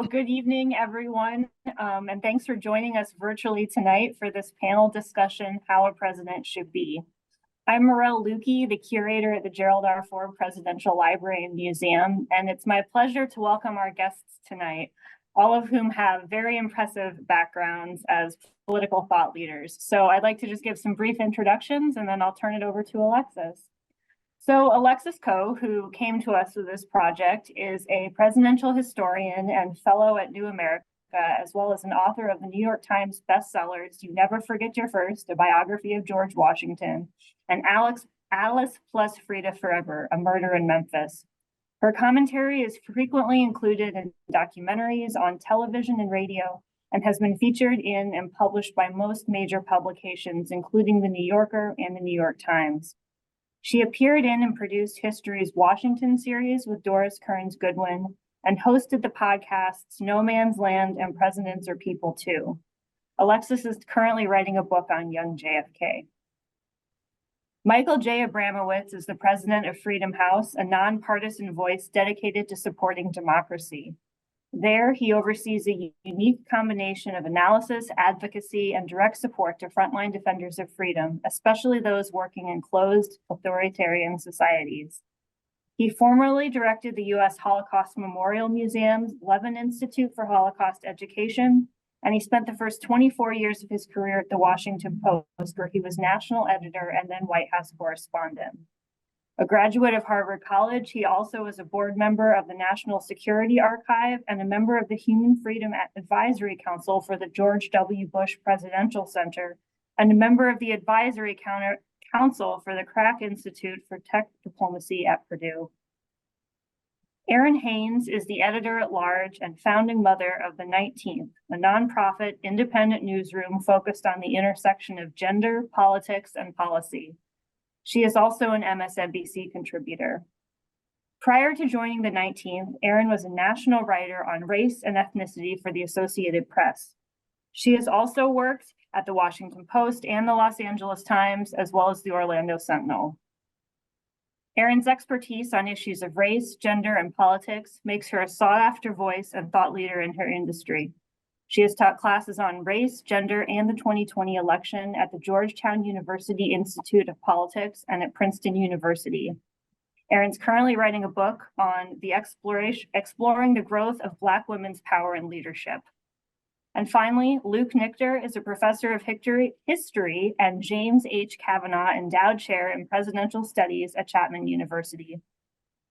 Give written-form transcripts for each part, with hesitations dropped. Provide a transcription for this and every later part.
good evening, everyone, and thanks for joining us virtually tonight for this panel discussion, How a President Should Be. I'm Morel Lukey, the curator at the Gerald R. Ford Presidential Library and Museum, and it's my pleasure to welcome our guests tonight, all of whom have very impressive backgrounds as political thought leaders. So I'd like to just give some brief introductions, and then I'll turn it over to Alexis. So Alexis Coe, who came to us with this project, is a presidential historian and fellow at New America, as well as an author of the New York Times bestsellers, You Never Forget Your First, a biography of George Washington, and Alice plus Frida Forever, a murder in Memphis. Her commentary is frequently included in documentaries on television and radio, and has been featured in and published by most major publications, including The New Yorker and The New York Times. She appeared in and produced History's Washington series with Doris Kearns Goodwin and hosted the podcasts No Man's Land and Presidents Are People Too. Alexis is currently writing a book on young JFK. Michael J. Abramowitz is the president of Freedom House, a nonpartisan voice dedicated to supporting democracy. There, he oversees a unique combination of analysis, advocacy, and direct support to frontline defenders of freedom, especially those working in closed, authoritarian societies. He formerly directed the U.S. Holocaust Memorial Museum's Levin Institute for Holocaust Education, and he spent the first 24 years of his career at the Washington Post, where he was national editor and then White House correspondent. A graduate of Harvard College, he also was a board member of the National Security Archive and a member of the Human Freedom Advisory Council for the George W. Bush Presidential Center, and a member of the Advisory Council for the Crack Institute for Tech Diplomacy at Purdue. Errin Haines is the editor-at-large and founding mother of The 19th, a nonprofit independent newsroom focused on the intersection of gender, politics, and policy. She is also an MSNBC contributor. Prior to joining The 19th, Errin was a national writer on race and ethnicity for the Associated Press. She has also worked at the Washington Post and the Los Angeles Times, as well as the Orlando Sentinel. Errin's expertise on issues of race, gender, and politics makes her a sought-after voice and thought leader in her industry. She has taught classes on race, gender, and the 2020 election at the Georgetown University Institute of Politics and at Princeton University. Errin's currently writing a book on exploring the growth of Black women's power and leadership. And finally, Luke Nichter is a professor of history and James H. Kavanaugh Endowed Chair in Presidential Studies at Chapman University.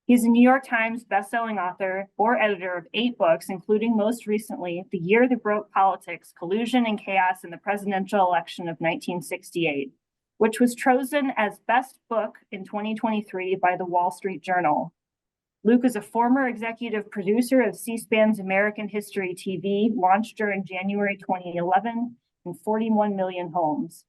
He's a New York Times bestselling author or editor of 8 books, including most recently, The Year That Broke Politics, Collusion and Chaos in the Presidential Election of 1968, which was chosen as best book in 2023 by the Wall Street Journal. Luke is a former executive producer of C-SPAN's American History TV, launched during January 2011 in 41 million homes.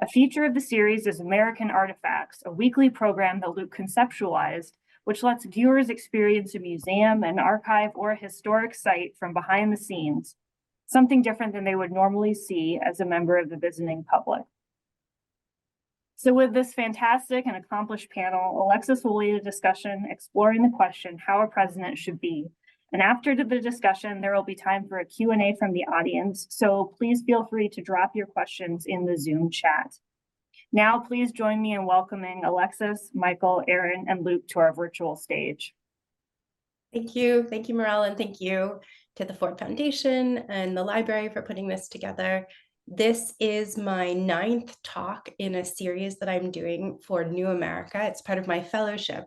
A feature of the series is American Artifacts, a weekly program that Luke conceptualized, which lets viewers experience a museum, an archive, or a historic site from behind the scenes, something different than they would normally see as a member of the visiting public. So with this fantastic and accomplished panel, Alexis will lead a discussion exploring the question, how a president should be. And after the discussion, there will be time for a Q&A from the audience, so please feel free to drop your questions in the Zoom chat. Now, please join me in welcoming Alexis, Michael, Errin, and Luke to our virtual stage. Thank you, Morel, and thank you to the Ford Foundation and the library for putting this together. This is my 9th talk in a series that I'm doing for New America. It's part of my fellowship,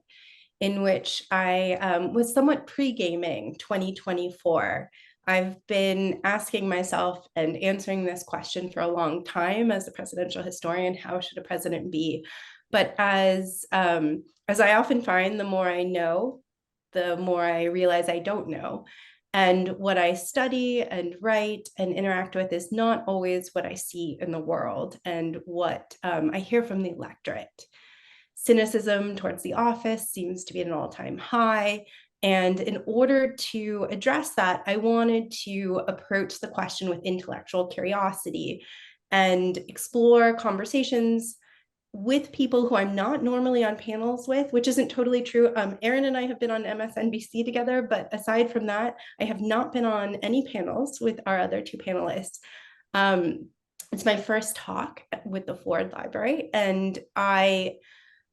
in which I was somewhat pre-gaming 2024. I've been asking myself and answering this question for a long time as a presidential historian: how should a president be? But as I often find, the more I know, the more I realize I don't know. And what I study and write and interact with is not always what I see in the world and what I hear from the electorate. Cynicism towards the office seems to be at an all-time high. And in order to address that, I wanted to approach the question with intellectual curiosity and explore conversations with people who I'm not normally on panels with, which isn't totally true. Errin and I have been on MSNBC together, but aside from that, I have not been on any panels with our other two panelists. It's my first talk with the Ford Library, and I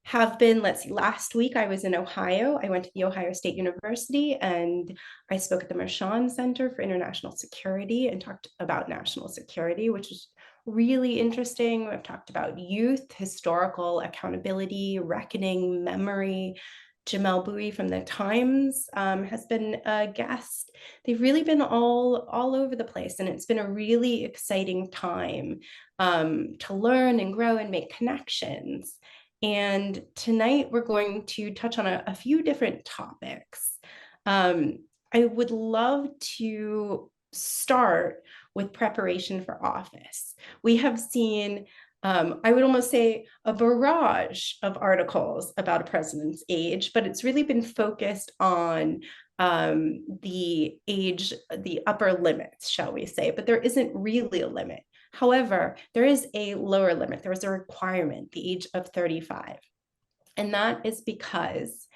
have been, let's see, last week I was in Ohio. I went to the Ohio State University and I spoke at the Mershon Center for International Security and talked about national security, which is really interesting. I've talked about youth, historical accountability, reckoning, memory. Jamel Bowie from the Times has been a guest. They've really been all over the place, and it's been a really exciting time to learn and grow and make connections. And tonight we're going to touch on a few different topics. I would love to start with preparation for office. We have seen, I would almost say, a barrage of articles about a president's age, but it's really been focused on the age, the upper limits, shall we say, but there isn't really a limit. However, there is a lower limit. There is a requirement, the age of 35. And that is because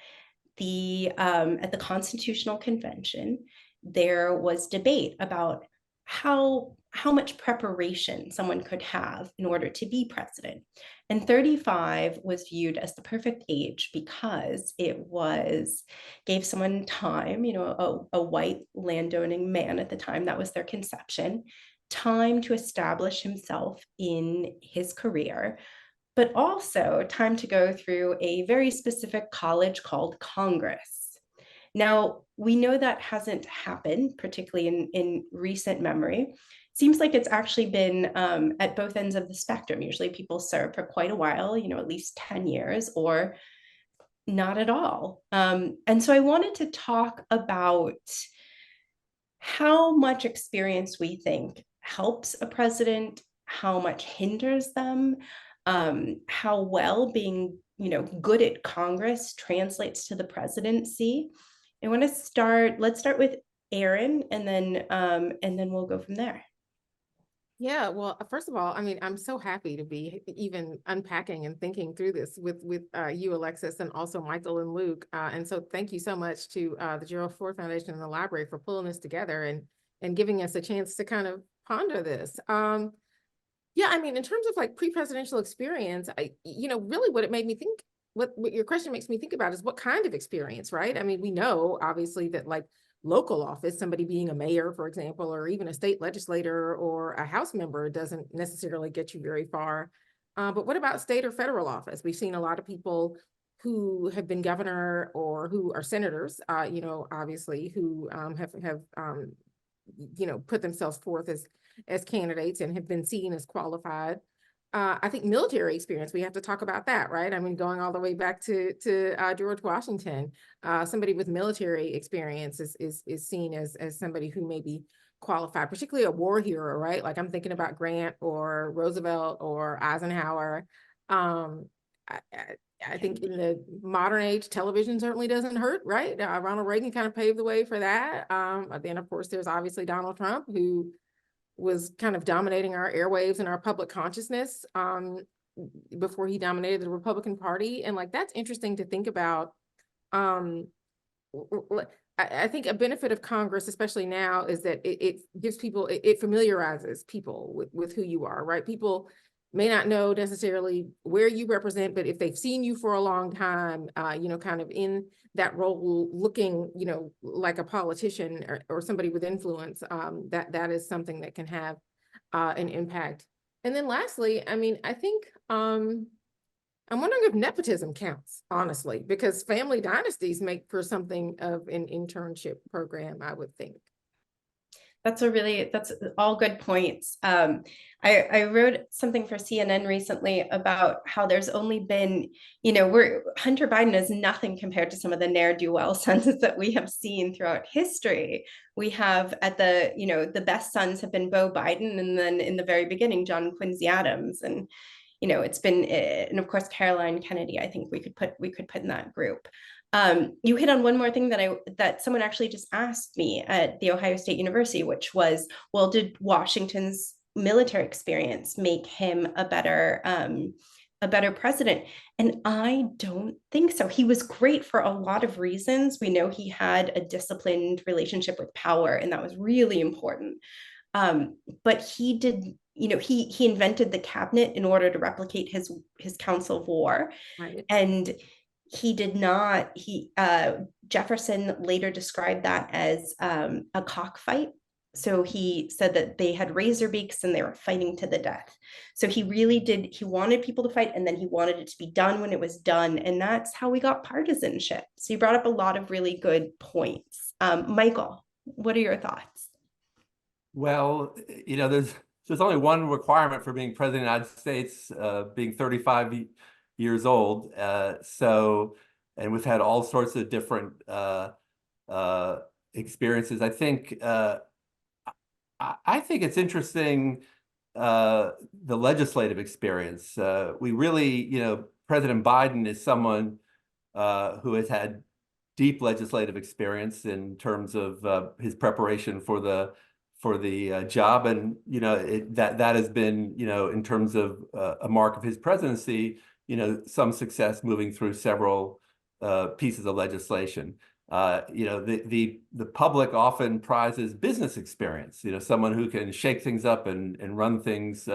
at the Constitutional Convention, there was debate about how much preparation someone could have in order to be president. And 35 was viewed as the perfect age because it gave someone time, a white landowning man at the time, that was their conception, time to establish himself in his career, but also time to go through a very specific college called Congress. Now, we know that hasn't happened, particularly in recent memory. Seems like it's actually been at both ends of the spectrum. Usually people serve for quite a while, at least 10 years, or not at all. And so I wanted to talk about how much experience we think helps a president, how much hinders them, how well being good at Congress translates to the presidency. Let's start with Errin, and then we'll go from there. Yeah, well, first of all, I mean, I'm so happy to be even unpacking and thinking through this with you, Alexis, and also Michael and Luke. And so thank you so much to the Gerald Ford Foundation and the library for pulling this together and giving us a chance to kind of ponder this. Yeah, I mean, in terms of like pre-presidential experience, really what it made me think, what your question makes me think about is what kind of experience, right? I mean, we know obviously that like local office, somebody being a mayor, for example, or even a state legislator or a House member doesn't necessarily get you very far. But what about state or federal office? We've seen a lot of people who have been governor or who are senators, obviously, who have put themselves forth as candidates and have been seen as qualified. I think military experience, we have to talk about that, right? I mean, going all the way back to George Washington, somebody with military experience is seen as somebody who may be qualified, particularly a war hero, right? Like I'm thinking about Grant or Roosevelt or Eisenhower. I think in the modern age, television certainly doesn't hurt, right? Ronald Reagan kind of paved the way for that. Then, of course, there's obviously Donald Trump, who was kind of dominating our airwaves and our public consciousness before he dominated the Republican Party. And like, that's interesting to think about. I think a benefit of Congress, especially now, is that it gives people, it familiarizes people with who you are, right? People may not know necessarily where you represent, but if they've seen you for a long time, kind of in that role, looking, like a politician or somebody with influence, that is something that can have an impact. And then lastly, I mean, I think I'm wondering if nepotism counts, honestly, because family dynasties make for something of an internship program, I would think. That's all good points. I wrote something for CNN recently about how there's only been, Hunter Biden is nothing compared to some of the ne'er-do-well sons that we have seen throughout history. We have the best sons have been Beau Biden, and then in the very beginning, John Quincy Adams, and it's been, and of course, Caroline Kennedy. I think we could put in that group. You hit on one more thing that someone actually just asked me at the Ohio State University, which was, well, did Washington's military experience make him a better a better president? And I don't think so. He was great for a lot of reasons. We know he had a disciplined relationship with power, and that was really important. But he did, he invented the cabinet in order to replicate his Council of War. Right. And he did not, Jefferson later described that as a cockfight. So he said that they had razor beaks and they were fighting to the death. So he really did, he wanted people to fight, and then he wanted it to be done when it was done. And that's how we got partisanship. So you brought up a lot of really good points. Michael, what are your thoughts? Well, there's only one requirement for being president of the United States, being 35 years old. And we've had all sorts of different experiences. I think it's interesting, the legislative experience. We really, President Biden is someone who has had deep legislative experience in terms of his preparation for the job, and that has been, in terms of a mark of his presidency, some success moving through several pieces of legislation. The public often prizes business experience, someone who can shake things up and run things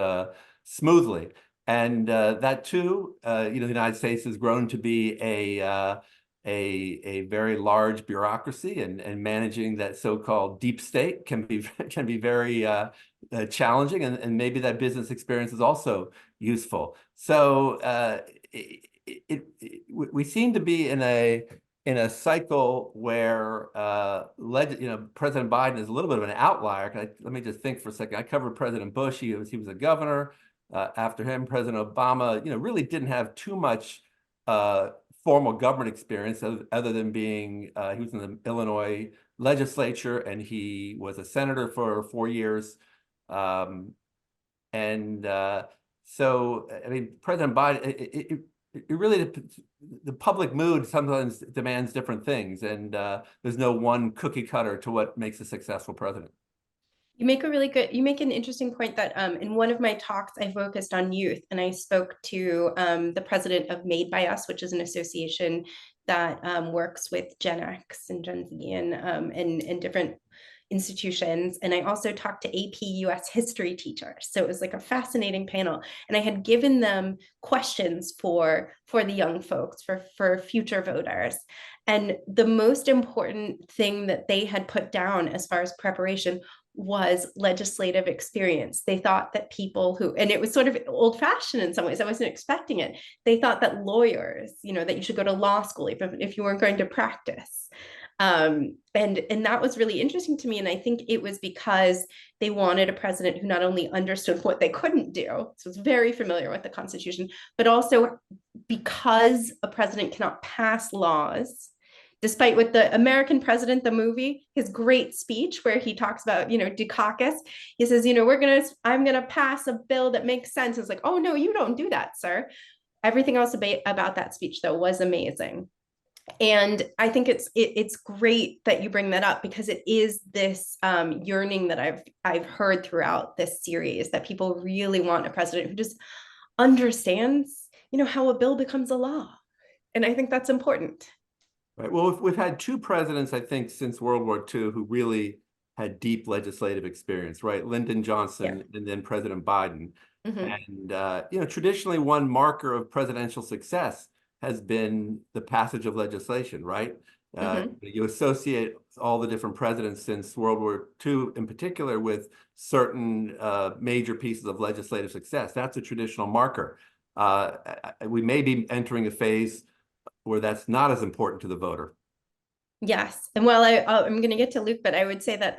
smoothly. And that too, the United States has grown to be a very large bureaucracy, and managing that so-called deep state can be very challenging, and maybe that business experience is also useful. So we seem to be in a cycle where President Biden is a little bit of an outlier. Let me just think for a second. I covered President Bush. He was a governor. After him, President Obama, really didn't have too much formal government experience other than being, he was in the Illinois legislature, and he was a senator for 4 years. So, I mean, President Biden, it really, the public mood sometimes demands different things, and there's no one cookie cutter to what makes a successful president. You make an interesting point that in one of my talks, I focused on youth, and I spoke to the president of Made by Us, which is an association that works with Gen X and Gen Z and different institutions. And I also talked to AP US history teachers. So it was like a fascinating panel. And I had given them questions for the young folks, for future voters. And the most important thing that they had put down as far as preparation was legislative experience. They thought that people who, and it was sort of old fashioned in some ways, I wasn't expecting it. They thought that lawyers, that you should go to law school if you weren't going to practice. And that was really interesting to me. And I think it was because they wanted a president who not only understood what they couldn't do, so was very familiar with the Constitution, but also because a president cannot pass laws. Despite with the American President, the movie, his great speech where he talks about, Dukakis, he says, I'm going to pass a bill that makes sense. It's like, oh, no, you don't do that, sir. Everything else about that speech, though, was amazing. And I think it's great that you bring that up, because it is this yearning that I've heard throughout this series, that people really want a president who just understands, how a bill becomes a law. And I think that's important. Right. Well, we've had two presidents, I think, since World War II who really had deep legislative experience, right? Lyndon Johnson, and then President Biden. Mm-hmm. And, traditionally one marker of presidential success has been the passage of legislation, right? Mm-hmm. You associate all the different presidents since World War II in particular with certain major pieces of legislative success. That's a traditional marker. We may be entering a phase where that's not as important to the voter. Yes. And while I'm going to get to Luke, but I would say that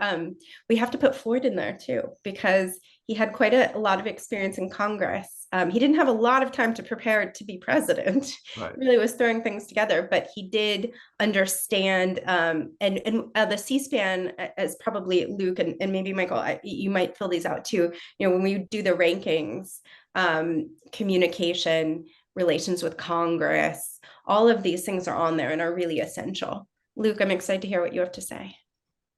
we have to put Ford in there too, because he had quite a lot of experience in Congress. He didn't have a lot of time to prepare to be president. Right. Really was throwing things together, but he did understand, and the C-SPAN, as probably Luke and maybe Michael, you might fill these out too. When we do the rankings, communication, relations with Congress, all of these things are on there and are really essential. Luke, I'm excited to hear what you have to say.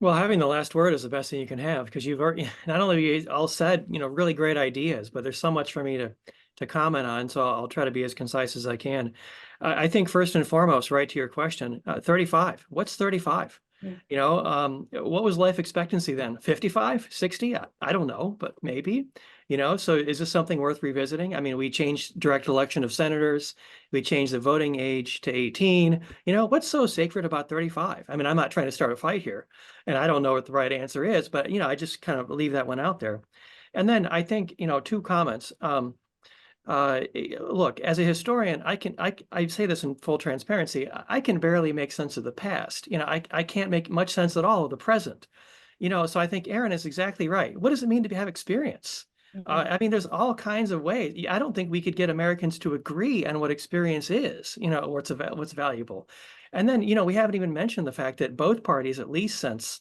Well, having the last word is the best thing you can have, because you've already, not only all said, really great ideas, but there's so much for me to to comment on, so I'll try to be as concise as I can. I think first and foremost, right to your question, 35. What's 35? Mm. You know, what was life expectancy then? 55, 60? I don't know, but maybe. You know, so is this something worth revisiting? I mean, we changed direct election of senators. We changed the voting age to 18. You know, what's so sacred about 35? I mean, I'm not trying to start a fight here, and I don't know what the right answer is, but, you know, I just kind of leave that one out there. And then I think, you know, two comments. Look, as a historian, I say this in full transparency, I can barely make sense of the past. You know, I can't make much sense at all of the present. You know, so I think Errin is exactly right. What does it mean to have experience? I mean, there's all kinds of ways. I don't think we could get Americans to agree on what experience is, you know, what's valuable. And then, you know, we haven't even mentioned the fact that both parties, at least since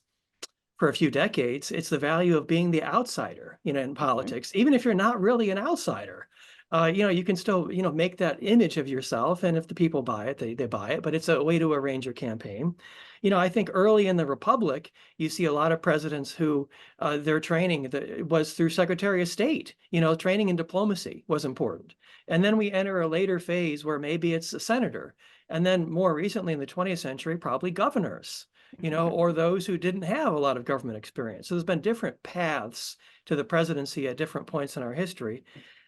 for a few decades, it's the value of being the outsider, you know, in politics, even if you're not really an outsider. You know, you can still, you know, make that image of yourself. And if the people buy it, they buy it, but it's a way to arrange your campaign. You know, I think early in the Republic, you see a lot of presidents who their training was through Secretary of State, you know, training in diplomacy was important. And then we enter a later phase where maybe it's a senator. And then more recently in the 20th century, probably governors, you know, or those who didn't have a lot of government experience. So there's been different paths to the presidency at different points in our history.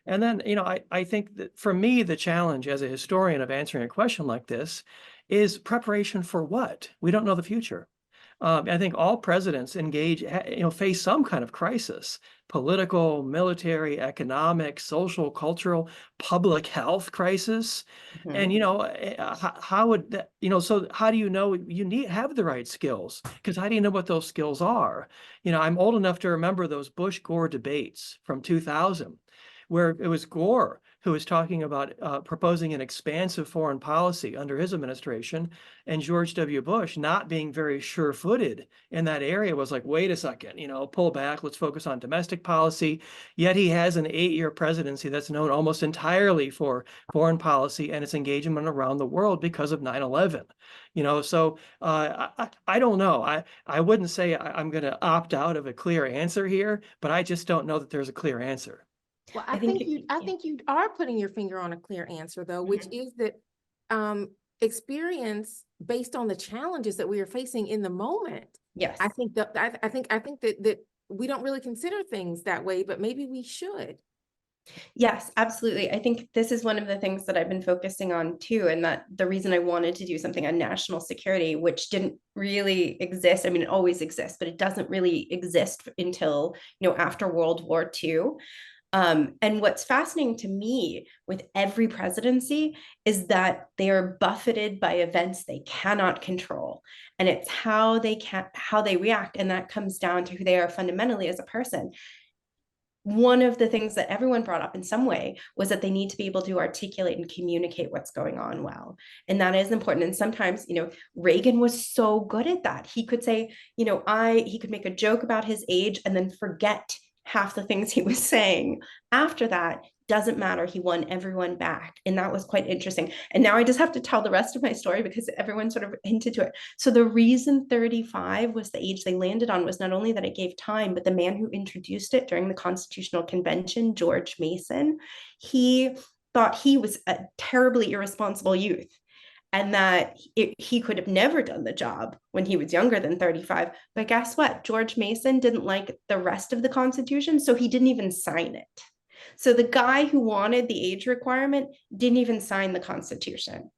And then, you know, I think that for me, the challenge as a historian of answering a question like this is preparation for what? We don't know the future. I think all presidents engage, you know, face some kind of crisis, political, military, economic, social, cultural, public health crisis. And, you know, how would that, you know, so how do you know you have the right skills? Because how do you know what those skills are? You know, I'm old enough to remember those Bush-Gore debates from 2000, where it was Gore who was talking about proposing an expansive foreign policy under his administration, and George W. Bush not being very sure-footed in that area was like, wait a second, you know, pull back, let's focus on domestic policy. Yet he has an 8-year presidency that's known almost entirely for foreign policy and its engagement around the world because of 9/11. You know, so I don't know. I wouldn't say I'm going to opt out of a clear answer here, but I just don't know that there's a clear answer. Well, I I think think you are putting your finger on a clear answer though, which is that experience based on the challenges that we are facing in the moment. Yes. I think that we don't really consider things that way, but maybe we should. Yes, absolutely. I think this is one of the things that I've been focusing on too, and that the reason I wanted to do something on national security, which didn't really exist. I mean, it always exists, but it doesn't really exist until, you know, after World War II. And what's fascinating to me with every presidency is that they are buffeted by events they cannot control. And it's how they react. And that comes down to who they are fundamentally as a person. One of the things that everyone brought up in some way was that they need to be able to articulate and communicate what's going on well. And that is important. And sometimes, you know, Reagan was so good at that. He could say, you know, he could make a joke about his age and then forget half the things he was saying. After that, doesn't matter. He won everyone back. And that was quite interesting. And now I just have to tell the rest of my story because everyone sort of hinted to it. So the reason 35 was the age they landed on was not only that it gave time, but the man who introduced it during the Constitutional Convention, George Mason, he thought he was a terribly irresponsible youth, and that he could have never done the job when he was younger than 35. But guess what? George Mason didn't like the rest of the Constitution, so he didn't even sign it. So the guy who wanted the age requirement didn't even sign the Constitution.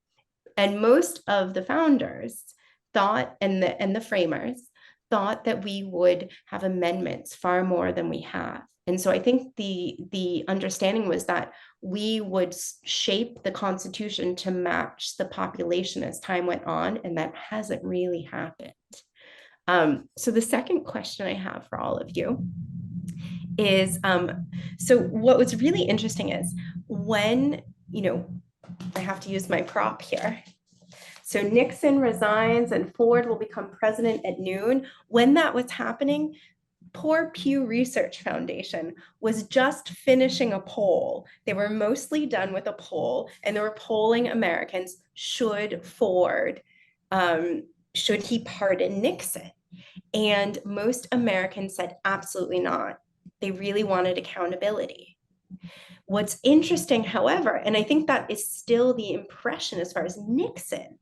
And most of the founders thought, and the framers thought, that we would have amendments far more than we have. And so I think the understanding was that we would shape the Constitution to match the population as time went on, and that hasn't really happened. So the second question I have for all of you is, so what was really interesting is when, you know, I have to use my prop here. So Nixon resigns and Ford will become president at noon. When that was happening, poor Pew Research Foundation was just finishing a poll. They were mostly done with a poll, and they were polling Americans, should he pardon Nixon? And most Americans said absolutely not. They really wanted accountability. What's interesting, however, and I think that is still the impression as far as Nixon,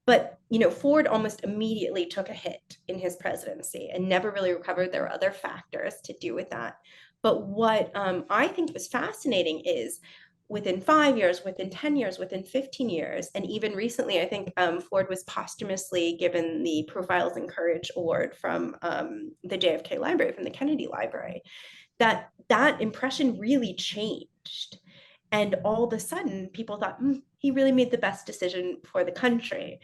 but Ford almost immediately took a hit in his presidency and never really recovered. There were other factors to do with that. But what I think was fascinating is within 5 years, within 10 years, within 15 years, and even recently, I think Ford was posthumously given the Profiles in Courage Award from the JFK Library, from the Kennedy Library, that impression really changed. And all of a sudden, people thought, he really made the best decision for the country.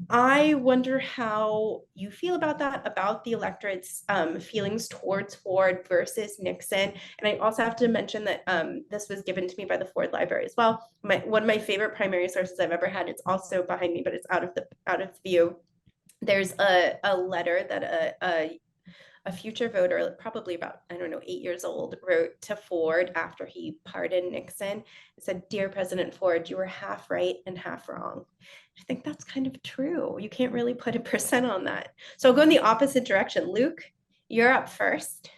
I wonder how you feel about that, about the electorate's feelings towards Ford versus Nixon. And I also have to mention that this was given to me by the Ford Library as well. One of my favorite primary sources I've ever had. It's also behind me, but it's out of view. There's a letter that a future voter, probably about, I don't know, 8 years old, wrote to Ford after he pardoned Nixon. It said, "Dear President Ford, you were half right and half wrong." I think that's kind of true. You can't really put a percent on that. So I'll go in the opposite direction. Luke, you're up first.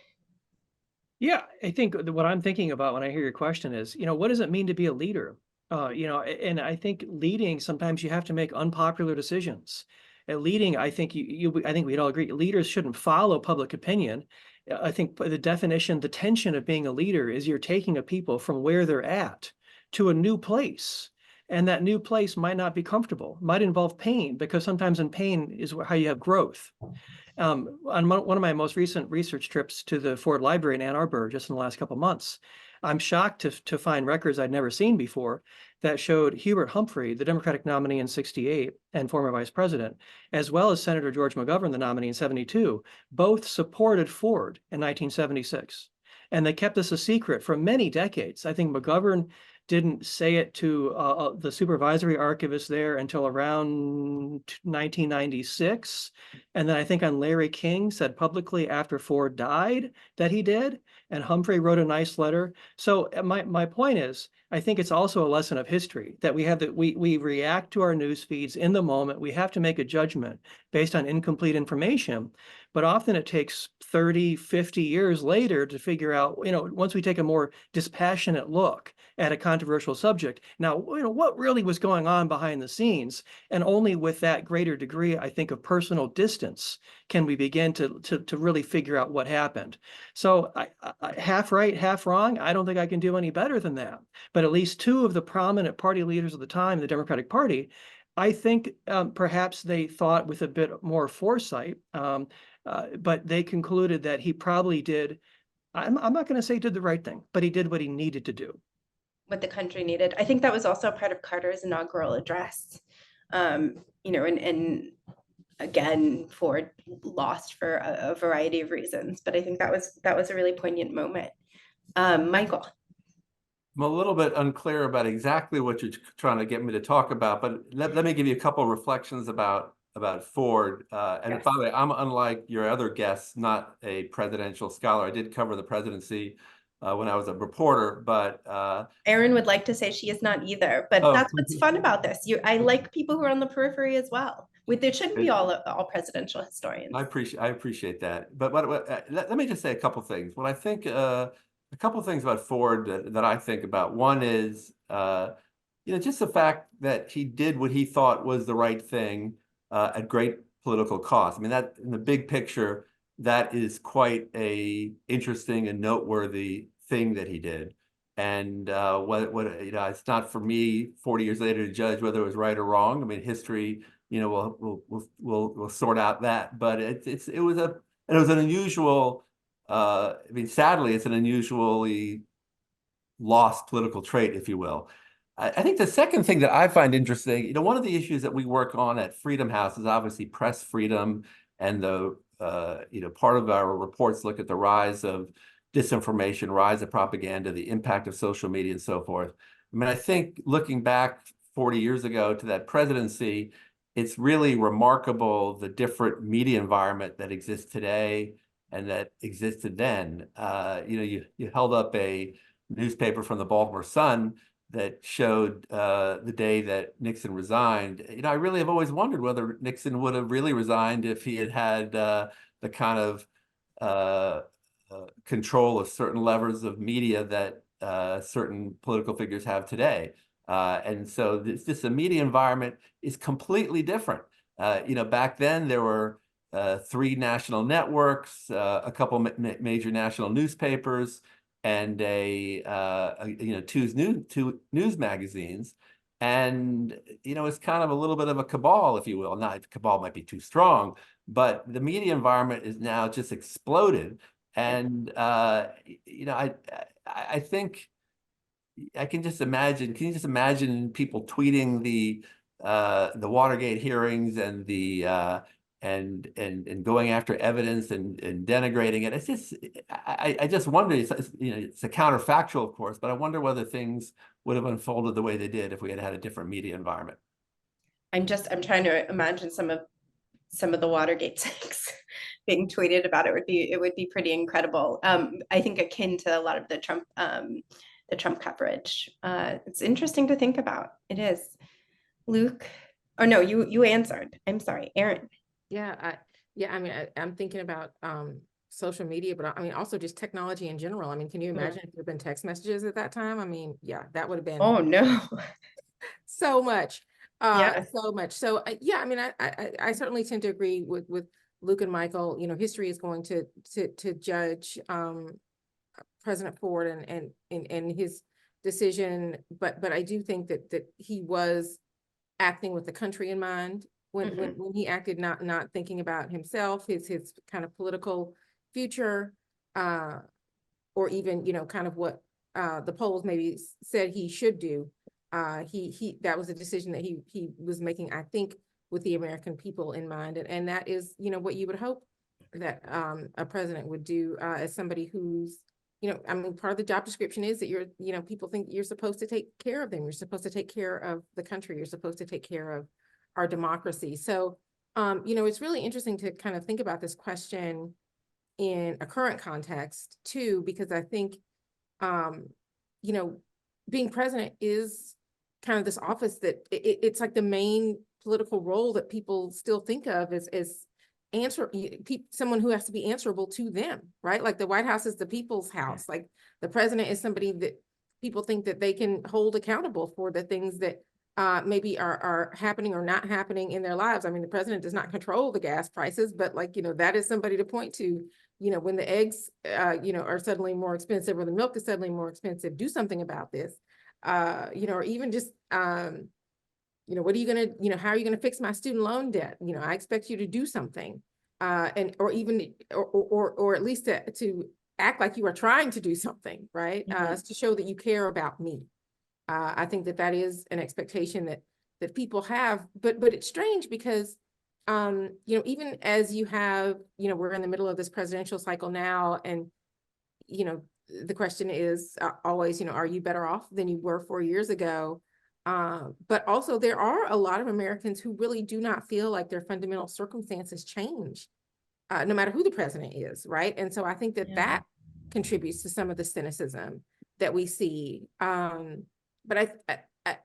Yeah, I think what I'm thinking about when I hear your question is, what does it mean to be a leader? And I think leading, sometimes you have to make unpopular decisions. At leading, I think I think we'd all agree, leaders shouldn't follow public opinion. I think the definition, the tension of being a leader is you're taking a people from where they're at to a new place. And that new place might not be comfortable, might involve pain, because sometimes in pain is how you have growth. On one of my most recent research trips to the Ford Library in Ann Arbor, just in the last couple of months, I'm shocked to find records I'd never seen before that showed Hubert Humphrey, the Democratic nominee in '68 and former vice president, as well as Senator George McGovern, the nominee in '72, both supported Ford in 1976. And they kept this a secret for many decades. I think McGovern didn't say it to the supervisory archivist there until around 1996. And then I think on Larry King said publicly after Ford died that he did. And Humphrey wrote a nice letter. So my point is, I think it's also a lesson of history that we react to our news feeds in the moment. We have to make a judgment based on incomplete information. But often it takes 30, 50 years later to figure out, once we take a more dispassionate look at a controversial subject, now, what really was going on behind the scenes? And only with that greater degree, I think, of personal distance can we begin to really figure out what happened. So I half right, half wrong, I don't think I can do any better than that. But at least two of the prominent party leaders of the time, the Democratic Party, I think perhaps they thought with a bit more foresight, but they concluded that he probably did, I'm not going to say did the right thing, but he did what he needed to do. What the country needed. I think that was also part of Carter's inaugural address. And again, Ford lost for a variety of reasons, but I think that was a really poignant moment. Michael. I'm a little bit unclear about exactly what you're trying to get me to talk about, but let me give you a couple of reflections about Ford. And Yes. by the way, I'm, unlike your other guests, not a presidential scholar. I did cover the presidency when I was a reporter, but Errin would like to say she is not either, but that's what's fun about this. I like people who are on the periphery as well. There shouldn't be all presidential historians. I appreciate that. But let me just say a couple things. When I think a couple of things about Ford that I think about. One is, just the fact that he did what he thought was the right thing at great political cost. I mean, that in the big picture, that is quite a interesting and noteworthy thing that he did. And it's not for me 40 years later to judge whether it was right or wrong. I mean, history, we'll sort out that. But it was an unusual. I mean, sadly, it's an unusually lost political trait, if you will. I think the second thing that I find interesting, one of the issues that we work on at Freedom House is obviously press freedom, and the part of our reports look at the rise of disinformation, rise of propaganda, the impact of social media, and so forth. I mean, I think looking back 40 years ago to that presidency, it's really remarkable the different media environment that exists today and that existed then. You held up a newspaper from the Baltimore Sun that showed the day that Nixon resigned. I really have always wondered whether Nixon would have really resigned if he had the kind of control of certain levers of media that certain political figures have today. And so this media environment is completely different. Back then there were 3 national networks, a couple major national newspapers, and two news magazines. And, it's kind of a little bit of a cabal, if you will. Not cabal might be too strong, but the media environment is now just exploded. And, I think I can just imagine, can you just imagine people tweeting the Watergate hearings and and going after evidence and denigrating it? It's just, I just wonder, it's a counterfactual, of course, but I wonder whether things would have unfolded the way they did if we had had a different media environment. I'm trying to imagine some of the Watergate things being tweeted about. It would be pretty incredible. I think akin to a lot of the Trump coverage. It's interesting to think about. It is. Luke, or no, you answered. I'm sorry, Errin. Yeah, I'm thinking about social media, but I mean also just technology in general. I mean, can you imagine if there had been text messages at that time? I mean, yeah, that would have been Oh no, so much. Yeah. So much. So yeah, I mean, I certainly tend to agree with Luke and Michael. History is going to judge President Ford and his decision, but I do think that he was acting with the country in mind when he acted, not thinking about himself, his kind of political future, or even kind of what the polls maybe said he should do. That was a decision that he was making, I think, with the American people in mind, and that is what you would hope that a president would do, as somebody who's I mean, part of the job description is that you're people think you're supposed to take care of them, you're supposed to take care of the country, you're supposed to take care of our democracy. So it's really interesting to kind of think about this question in a current context too, because I think being president is kind of this office that it's like the main political role that people still think of as someone who has to be answerable to them, right? Like the White House is the people's house. Like the president is somebody that people think that they can hold accountable for the things that maybe are happening or not happening in their lives. I mean, the president does not control the gas prices, but that is somebody to point to, when the eggs, are suddenly more expensive or the milk is suddenly more expensive, do something about this, or even just, what are you going to, how are you going to fix my student loan debt? I expect you to do something, or at least to act like you are trying to do something, right? To show that you care about me. I think that is an expectation that people have, but it's strange because, even as you have, we're in the middle of this presidential cycle now, and, the question is always, are you better off than you were 4 years ago? But also there are a lot of Americans who really do not feel like their fundamental circumstances change, no matter who the president is, right? And so I think that contributes to some of the cynicism that we see. But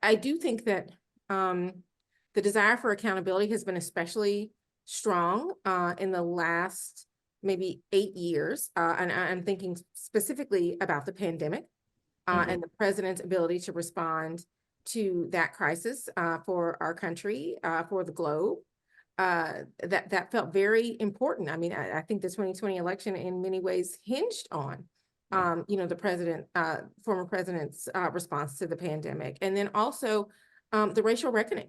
I do think that the desire for accountability has been especially strong in the last maybe 8 years. And I'm thinking specifically about the pandemic and the president's ability to respond to that crisis for our country, for the globe. That felt very important. I mean, I think the 2020 election in many ways hinged on the former president's response to the pandemic. And then also the racial reckoning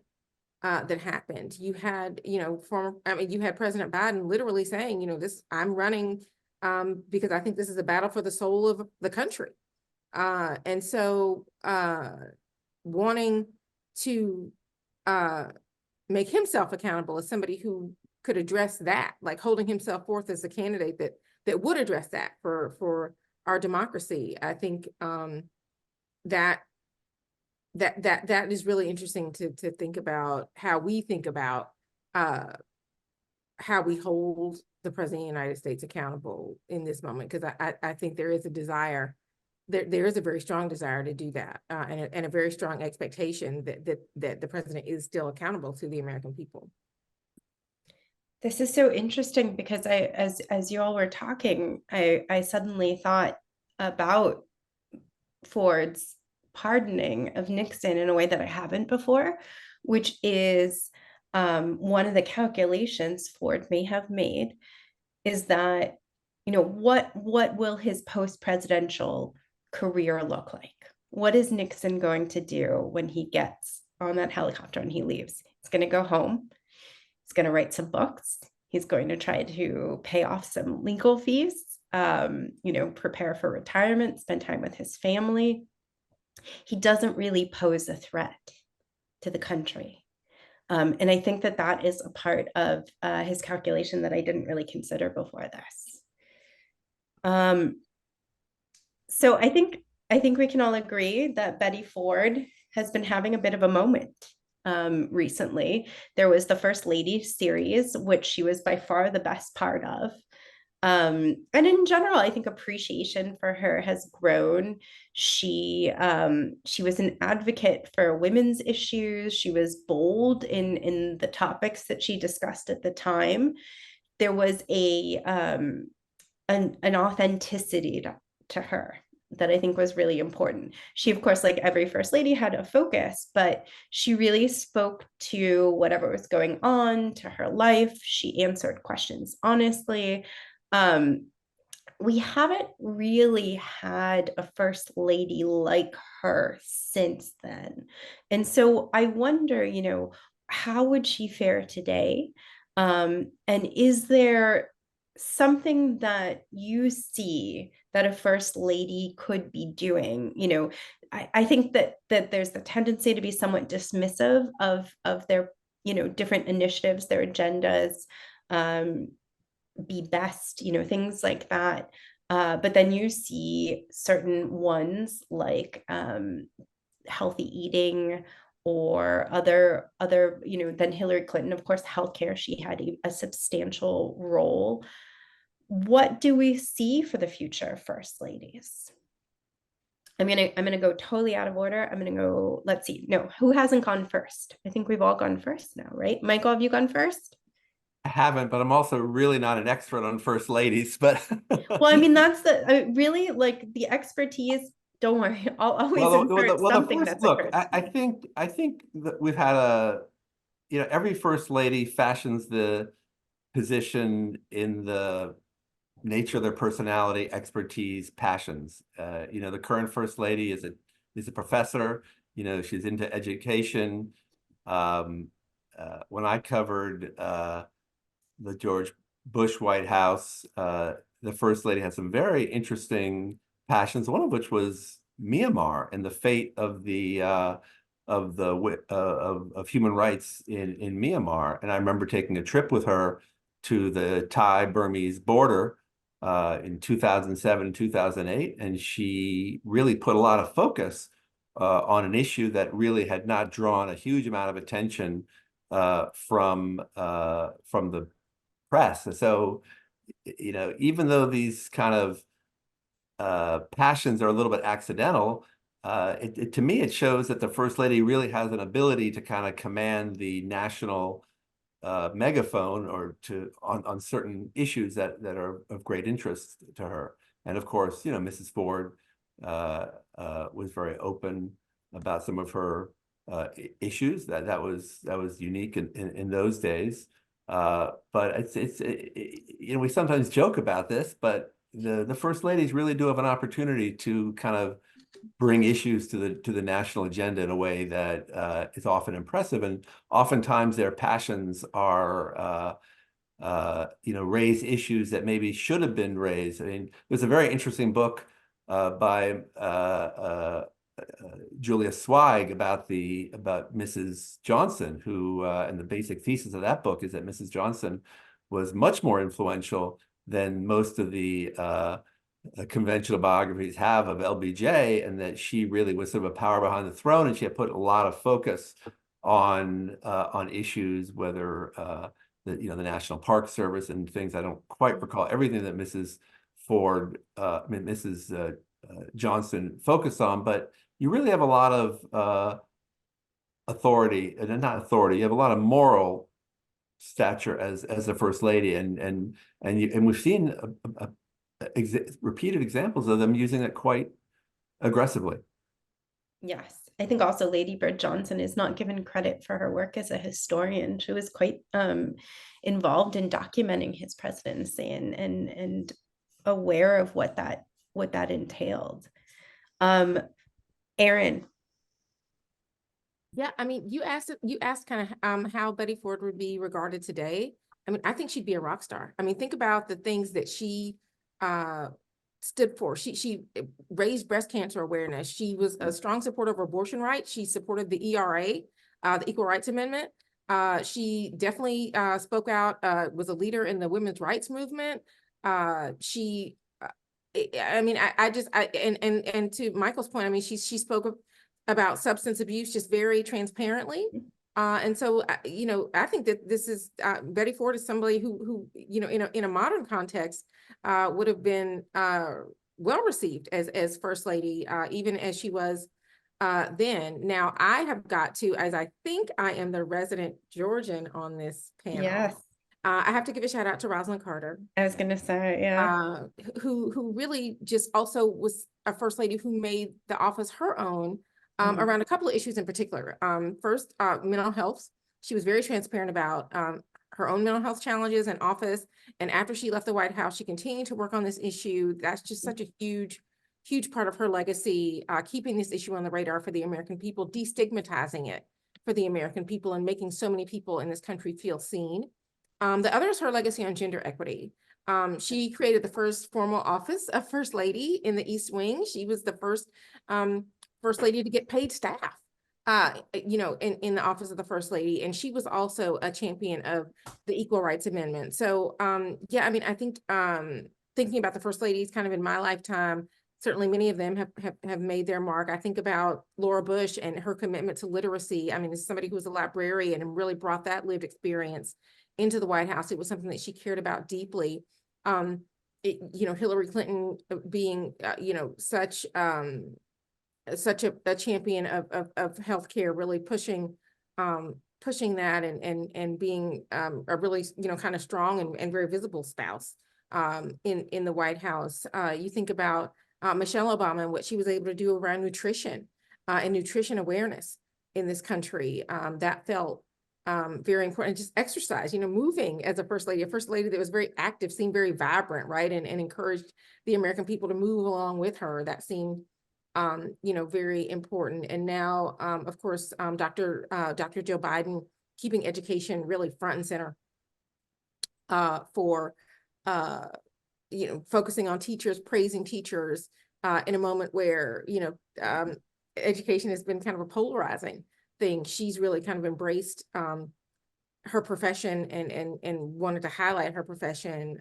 that happened. You had, you had President Biden literally saying, I'm running because I think this is a battle for the soul of the country. And so wanting to make himself accountable as somebody who could address that, like holding himself forth as a candidate that would address that for our democracy. I think that is really interesting to think about how we think about how we hold the president of the United States accountable in this moment, because I think there is a desire, there is a very strong desire to do that, and a very strong expectation that the president is still accountable to the American people. This is so interesting because as you all were talking, I suddenly thought about Ford's pardoning of Nixon in a way that I haven't before, which is one of the calculations Ford may have made is that, what will his post-presidential career look like? What is Nixon going to do when he gets on that helicopter and he leaves? He's going to go home. He's going to write some books. He's going to try to pay off some legal fees, prepare for retirement, spend time with his family. He doesn't really pose a threat to the country. And I think that is a part of his calculation that I didn't really consider before this. So I think we can all agree that Betty Ford has been having a bit of a moment recently. There was the First Lady series, which she was by far the best part of. And in general, I think appreciation for her has grown. She was an advocate for women's issues. She was bold in the topics that she discussed at the time. There was an authenticity to her that I think was really important. She, of course, like every First Lady, had a focus, but she really spoke to whatever was going on, to her life. She answered questions honestly. We haven't really had a First Lady like her since then. And so I wonder, how would she fare today? And is there something that you see that a First Lady could be doing? I think that there's the tendency to be somewhat dismissive of their, different initiatives, their agendas, be best, things like that. But then you see certain ones like healthy eating or other, then Hillary Clinton, of course, healthcare, she had a substantial role. What do we see for the future First Ladies? I'm gonna go totally out of order. I'm gonna go, let's see. No, who hasn't gone first? I think we've all gone first now, right? Michael, have you gone first? I haven't, but I'm also really not an expert on First Ladies, but well, I mean, that's really like the expertise. Don't worry, I'll always insert something that's occurred. I think that we've had every First Lady fashions the position in the nature of their personality, expertise, passions. The current First Lady is a professor. She's into education. When I covered the George Bush White House, the First Lady had some very interesting passions, one of which was Myanmar and the fate of human rights in Myanmar. And I remember taking a trip with her to the Thai-Burmese border in 2007, 2008, and she really put a lot of focus on an issue that really had not drawn a huge amount of attention from the press. So, even though these kind of passions are a little bit accidental, to me, it shows that the First Lady really has an ability to kind of command the national megaphone or on certain issues that are of great interest to her. And of course, Mrs. Ford was very open about some of her issues. That was unique in those days. But we sometimes joke about this, but the First Ladies really do have an opportunity to kind of bring issues to the national agenda in a way that is often impressive, and oftentimes their passions are raise issues that maybe should have been raised. I mean, there's a very interesting book by Julia Zweig about Mrs. Johnson, who and the basic thesis of that book is that Mrs. Johnson was much more influential than most of the conventional biographies have of LBJ, and that she really was sort of a power behind the throne, and she had put a lot of focus on issues, whether the National Park Service and things. I don't quite recall everything that Mrs. Johnson focused on, but you really have a lot of authority, and not authority, you have a lot of moral stature as a First Lady, and we've seen repeated examples of them using it quite aggressively. Yes. I think also Lady Bird Johnson is not given credit for her work as a historian. She was quite involved in documenting his presidency and aware of what that entailed. Errin. Yeah, I mean, you asked kind of how Betty Ford would be regarded today. I mean, I think she'd be a rock star. I mean, think about the things that she stood for. She raised breast cancer awareness. She was a strong supporter of abortion rights. She supported the ERA, the Equal Rights Amendment. She definitely spoke out, was a leader in the women's rights movement. I mean, and to Michael's point, I mean, she spoke about substance abuse just very transparently. And so, you know, I think that this is Betty Ford is somebody who you know, in a modern context, would have been well received as First Lady, even as she was then. Now, I have got to, as I think I am the resident Georgian on this panel. Yes. I have to give a shout out to Rosalind Carter. I was gonna say, yeah. Who really just also was a First Lady who made the office her own. Around a couple of issues in particular. First, mental health. She was very transparent about her own mental health challenges in office. And after she left the White House, she continued to work on this issue. That's just such a huge part of her legacy, keeping this issue on the radar for the American people, destigmatizing it for the American people, and making so many people in this country feel seen. The other is her legacy on gender equity. She created the first formal office of First Lady in the East Wing. She was the first First Lady to get paid staff, you know, in the office of the First Lady. And she was also a champion of the Equal Rights Amendment. So, yeah, I mean, I think thinking about the First Ladies kind of in my lifetime, certainly many of them have made their mark. I think about Laura Bush and her commitment to literacy. I mean, as somebody who was a librarian and really brought that lived experience into the White House, it was something that she cared about deeply. You know, Hillary Clinton being, you know, such a champion of healthcare, really pushing that and being a really, you know, kind of strong and very visible spouse in the White House. You think about Michelle Obama and what she was able to do around nutrition and nutrition awareness in this country. That felt very important. Just exercise, you know, moving as a First Lady that was very active, seemed very vibrant, right? And encouraged the American people to move along with her. That seemed you know, very important. And now, of course, Dr. Joe Biden keeping education really front and center for, you know, focusing on teachers, praising teachers in a moment where, you know, education has been kind of a polarizing thing. She's really kind of embraced her profession and wanted to highlight her profession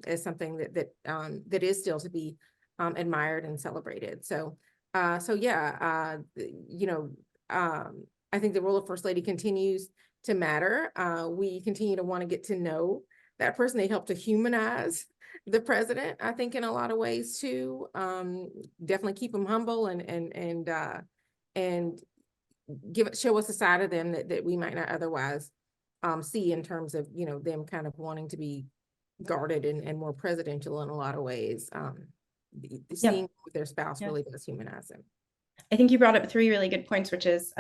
as something that is still to be admired and celebrated. So yeah, you know, I think the role of First Lady continues to matter. We continue to want to get to know that person. They help to humanize the president, I think, in a lot of ways too. Definitely keep them humble and show us a side of them that we might not otherwise see, in terms of, you know, them kind of wanting to be guarded and more presidential in a lot of ways. Seeing with their spouse really does humanize them. I think you brought up three really good points, which is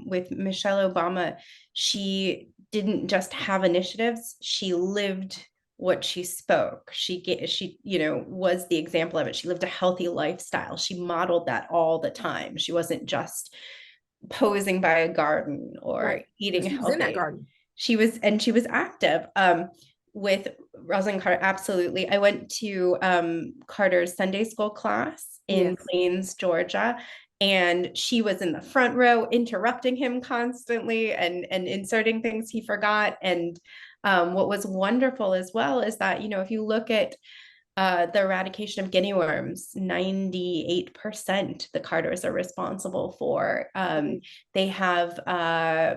with Michelle Obama, she didn't just have initiatives, she lived what she spoke. She, you know, was the example of it. She lived a healthy lifestyle. She modeled that all the time. She wasn't just posing by a garden or eating healthy. She was in that garden. She was active. With Rosalind Carter, absolutely. I went to Carter's Sunday school class in Plains, Georgia, and she was in the front row interrupting him constantly and inserting things he forgot. And what was wonderful as well is that, you know, if you look at the eradication of guinea worms, 98% the Carters are responsible for. They have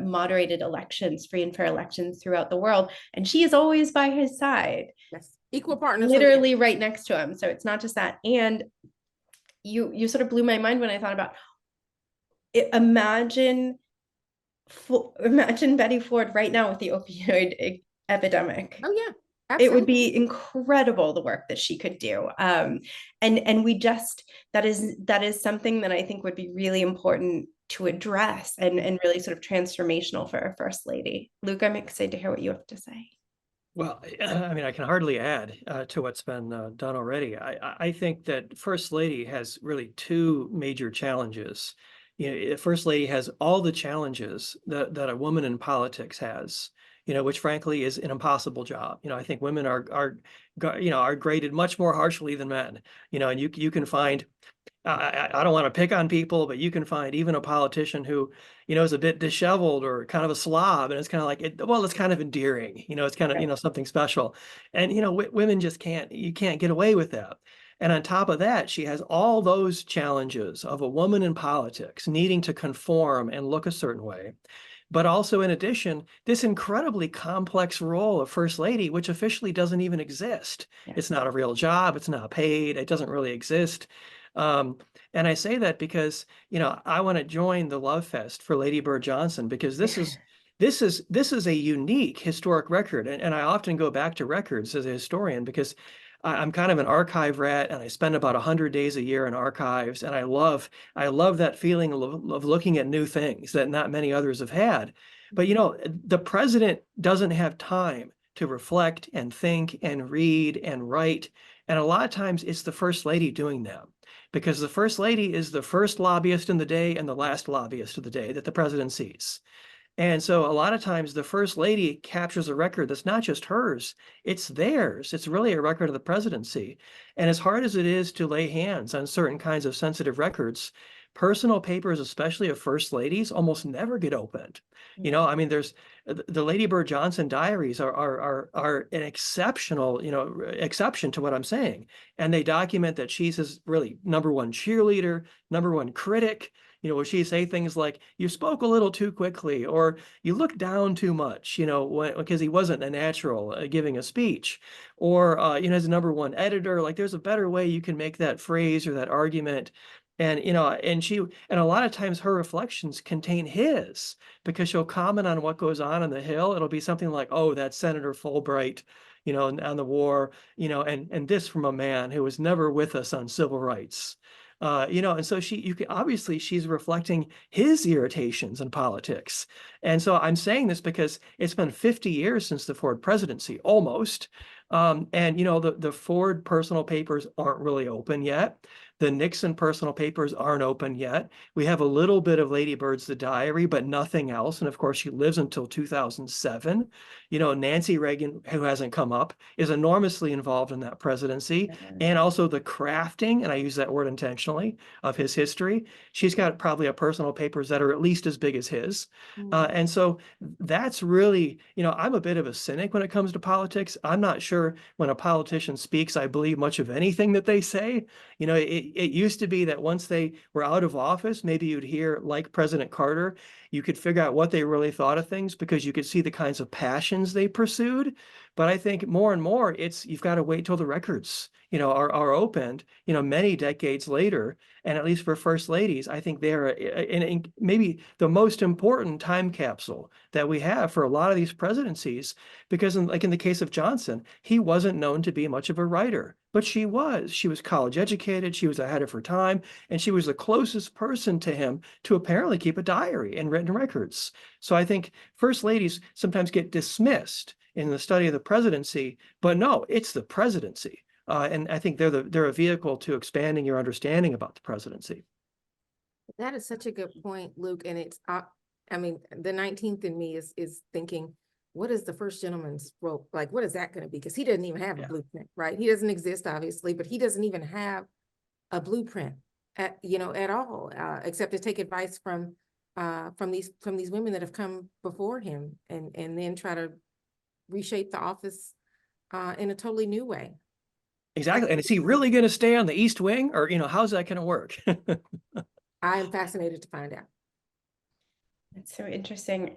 moderated elections, free and fair elections throughout the world, and she is always by his side. Yes, equal partners, literally right next to him. So it's not just that. And you sort of blew my mind when I thought about it. Imagine Betty Ford right now with the opioid epidemic. Oh yeah. It would Absolutely. be incredible, the work that she could do. And we just, that is something that I think would be really important to address and really sort of transformational for our First Lady. Luke, I'm excited to hear what you have to say. Well, I mean, I can hardly add to what's been done already. I think that First Lady has really two major challenges. You know, First Lady has all the challenges that a woman in politics has, you know, which frankly is an impossible job. You know, I think women are graded much more harshly than men, you know, and you can find, I don't want to pick on people, but you can find even a politician who, you know, is a bit disheveled or kind of a slob, and it's kind of like, it's kind of endearing, you know, it's kind of, you know, something special. And, you know, women just you can't get away with that. And on top of that, she has all those challenges of a woman in politics needing to conform and look a certain way. But also, in addition, this incredibly complex role of First Lady, which officially doesn't even exist. Yeah. It's not a real job. It's not paid. It doesn't really exist. And I say that because, you know, I want to join the love fest for Lady Bird Johnson, because this is a unique historic record. And I often go back to records as a historian because I'm kind of an archive rat, and I spend about 100 days a year in archives. And I love that feeling of looking at new things that not many others have had. But, you know, the president doesn't have time to reflect and think and read and write. And a lot of times it's the First Lady doing that, because the First Lady is the first lobbyist in the day and the last lobbyist of the day that the president sees. And so a lot of times the First Lady captures a record that's not just hers, it's theirs. It's really a record of the presidency. And as hard as it is to lay hands on certain kinds of sensitive records, personal papers, especially of First Ladies, almost never get opened. You know, I mean, there's the Lady Bird Johnson diaries are an exceptional, you know, exception to what I'm saying. And they document that she's his really #1 cheerleader, #1 critic, you know, where she say things like, you spoke a little too quickly, or you look down too much, you know, because he wasn't a natural giving a speech, or, you know, as a #1 editor, like there's a better way you can make that phrase or that argument. And, you know, and a lot of times her reflections contain his, because she'll comment on what goes on the Hill. It'll be something like, oh, that's Senator Fulbright, you know, on the war, you know, and this from a man who was never with us on civil rights. You know, and so obviously she's reflecting his irritations in politics. And so I'm saying this because it's been 50 years since the Ford presidency, almost. And, you know, the Ford personal papers aren't really open yet. The Nixon personal papers aren't open yet. We have a little bit of Lady Bird's The Diary, but nothing else. And of course, she lives until 2007. You know, Nancy Reagan, who hasn't come up, is enormously involved in that presidency, and also the crafting, and I use that word intentionally, of his history. She's got probably a personal papers that are at least as big as his. And so that's really, you know, I'm a bit of a cynic when it comes to politics. I'm not sure when a politician speaks, I believe much of anything that they say. You know, it used to be that once they were out of office, maybe you'd hear, like President Carter, you could figure out what they really thought of things because you could see the kinds of passions they pursued. But I think more and more you've got to wait till the records, you know, are opened, you know, many decades later. And at least for First Ladies, I think they're in maybe the most important time capsule that we have for a lot of these presidencies, because in the case of Johnson, he wasn't known to be much of a writer, but she was college educated, she was ahead of her time, and she was the closest person to him to apparently keep a diary and written records. So I think First Ladies sometimes get dismissed in the study of the presidency, but no, it's the presidency. And I think they're a vehicle to expanding your understanding about the presidency. That is such a good point, Luke. And it's, I mean, the 19th in me is thinking, what is the first gentleman's role? Like, what is that going to be? Because he doesn't even have a blueprint, right? He doesn't exist, obviously, but he doesn't even have a blueprint at all, except to take advice from these women that have come before him, and then try to reshape the office in a totally new way. Exactly. And is he really going to stay on the East Wing, or, you know, how's that going to work? I am fascinated to find out. That's so interesting.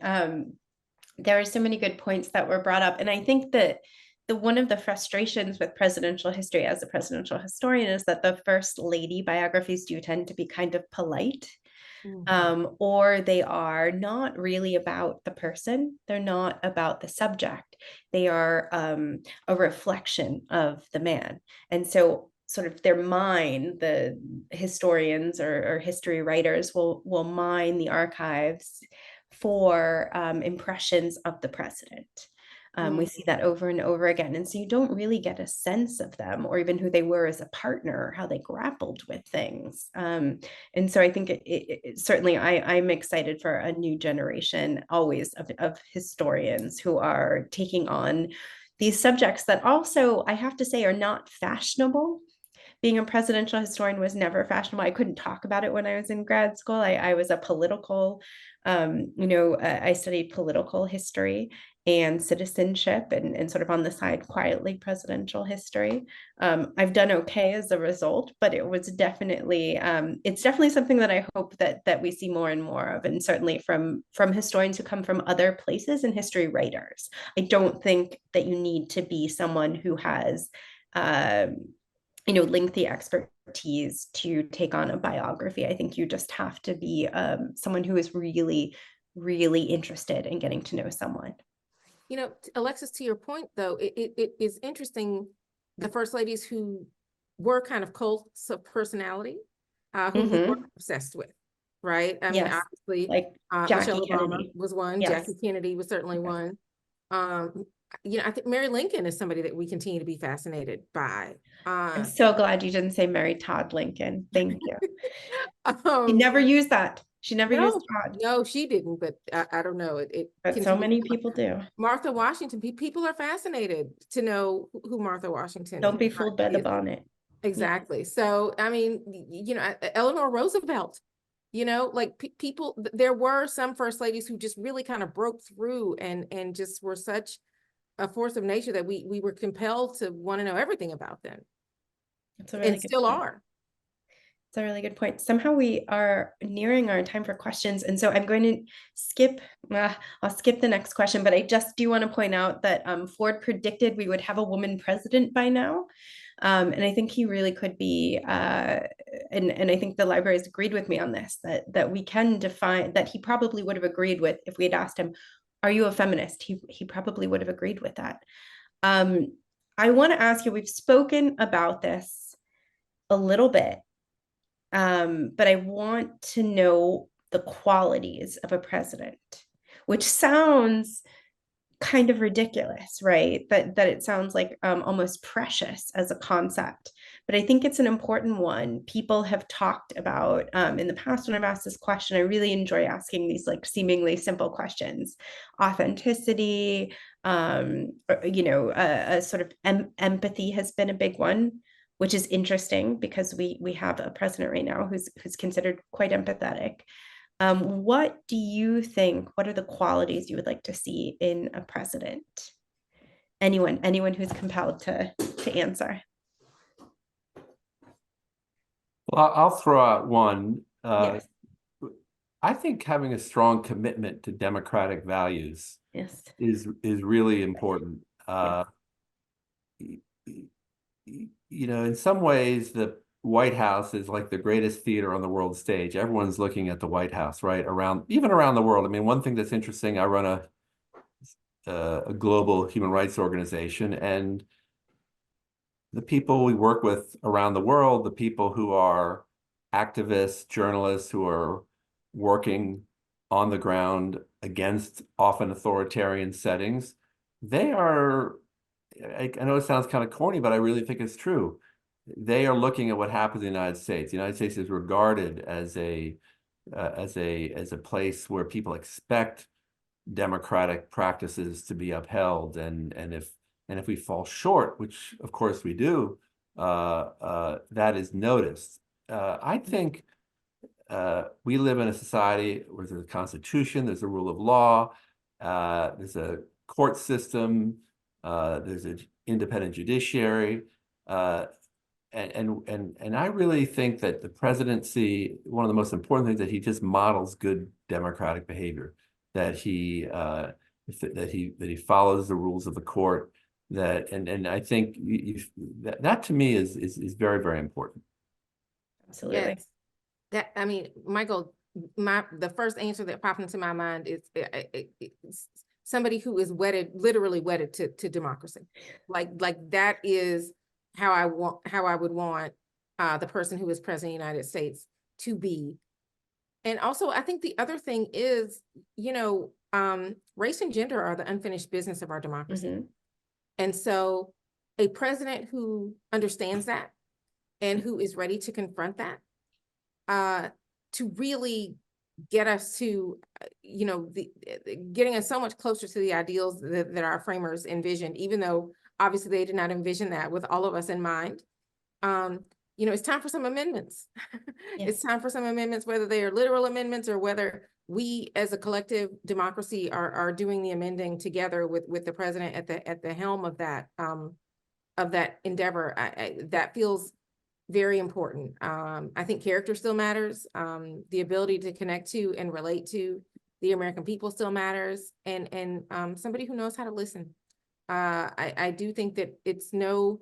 There are so many good points that were brought up. And I think that one of the frustrations with presidential history as a presidential historian is that the First Lady biographies do tend to be kind of polite. Or they are not really about the person. They're not about the subject. They are a reflection of the man. And so sort of their mind, the historians or history writers will mine the archives for impressions of the president. We see that over and over again. And so you don't really get a sense of them or even who they were as a partner, or how they grappled with things. And so I think certainly I'm excited for a new generation always of historians who are taking on these subjects that also, I have to say, are not fashionable. Being a presidential historian was never fashionable. I couldn't talk about it when I was in grad school. I was a political, I studied political history and citizenship and sort of on the side quietly presidential history. I've done okay as a result, but it was definitely, it's definitely something that I hope that we see more and more of, and certainly from historians who come from other places and history writers. I don't think that you need to be someone who has lengthy expertise to take on a biography. I think you just have to be someone who is really, really interested in getting to know someone. Alexis, to your point, though, it is interesting, the first ladies who were kind of cults of personality, who we were obsessed with, right? I mean, obviously, like Michelle Obama was one, Jackie Kennedy was certainly one. I think Mary Lincoln is somebody that we continue to be fascinated by. I'm so glad you didn't say Mary Todd Lincoln. Thank you. She never used that. She never used Todd. No, she didn't, but I don't know. But so many people do. Martha Washington, people are fascinated to know who Martha Washington Don't be fooled by the bonnet. Exactly. Yeah. So, I mean, Eleanor Roosevelt, people, there were some first ladies who just really kind of broke through and just were such a force of nature that we were compelled to want to know everything about them. And still are. It's a really good point. Somehow we are nearing our time for questions. And so I'm going to skip, I'll skip the next question, but I just do want to point out that Ford predicted we would have a woman president by now. And I think he really could be, and I think the library has agreed with me on this, that we can define, that he probably would have agreed with if we had asked him, are you a feminist? He probably would have agreed with that. I want to ask you, we've spoken about this a little bit, but I want to know the qualities of a president, which sounds kind of ridiculous, right? That it sounds like almost precious as a concept, but I think it's an important one. People have talked about in the past when I've asked this question. I really enjoy asking these like seemingly simple questions. Authenticity, a sort of empathy has been a big one, which is interesting because we have a president right now who's considered quite empathetic. What do you think, what are the qualities you would like to see in a president? Anyone who's compelled to answer. Well, I'll throw out one. Yes. I think having a strong commitment to democratic values is really important. In some ways, the White House is like the greatest theater on the world stage. Everyone's looking at the White House, right? Even around the world. I mean, one thing that's interesting, I run a global human rights organization, and the people we work with around the world, the people who are activists, journalists who are working on the ground against often authoritarian settings, they are, I know it sounds kind of corny, but I really think it's true. They are looking at what happens in the United States. The United States is regarded as a place where people expect democratic practices to be upheld, and if we fall short, which of course we do, that is noticed. I think we live in a society where there's a constitution, there's a rule of law, there's a court system, there's an independent judiciary. And I really think that the presidency, one of the most important things, that he just models good democratic behavior, that he follows the rules of the court, and I think that to me is very, very important. Absolutely. Yes. I mean, Michael, the first answer that popped into my mind is it's somebody who is literally wedded to democracy. Like that is how I would want the person who is president of the United States to be. And also, I think the other thing is, race and gender are the unfinished business of our democracy. Mm-hmm. And so a president who understands that and who is ready to confront that, to really get us to, getting us so much closer to the ideals that our framers envisioned, even though obviously they did not envision that with all of us in mind. It's time for some amendments. Yes. It's time for some amendments, whether they are literal amendments or whether we as a collective democracy are doing the amending together with the president at the helm of that endeavor. That feels very important. I think character still matters. The ability to connect to and relate to the American people still matters, and somebody who knows how to listen. I do think that it's no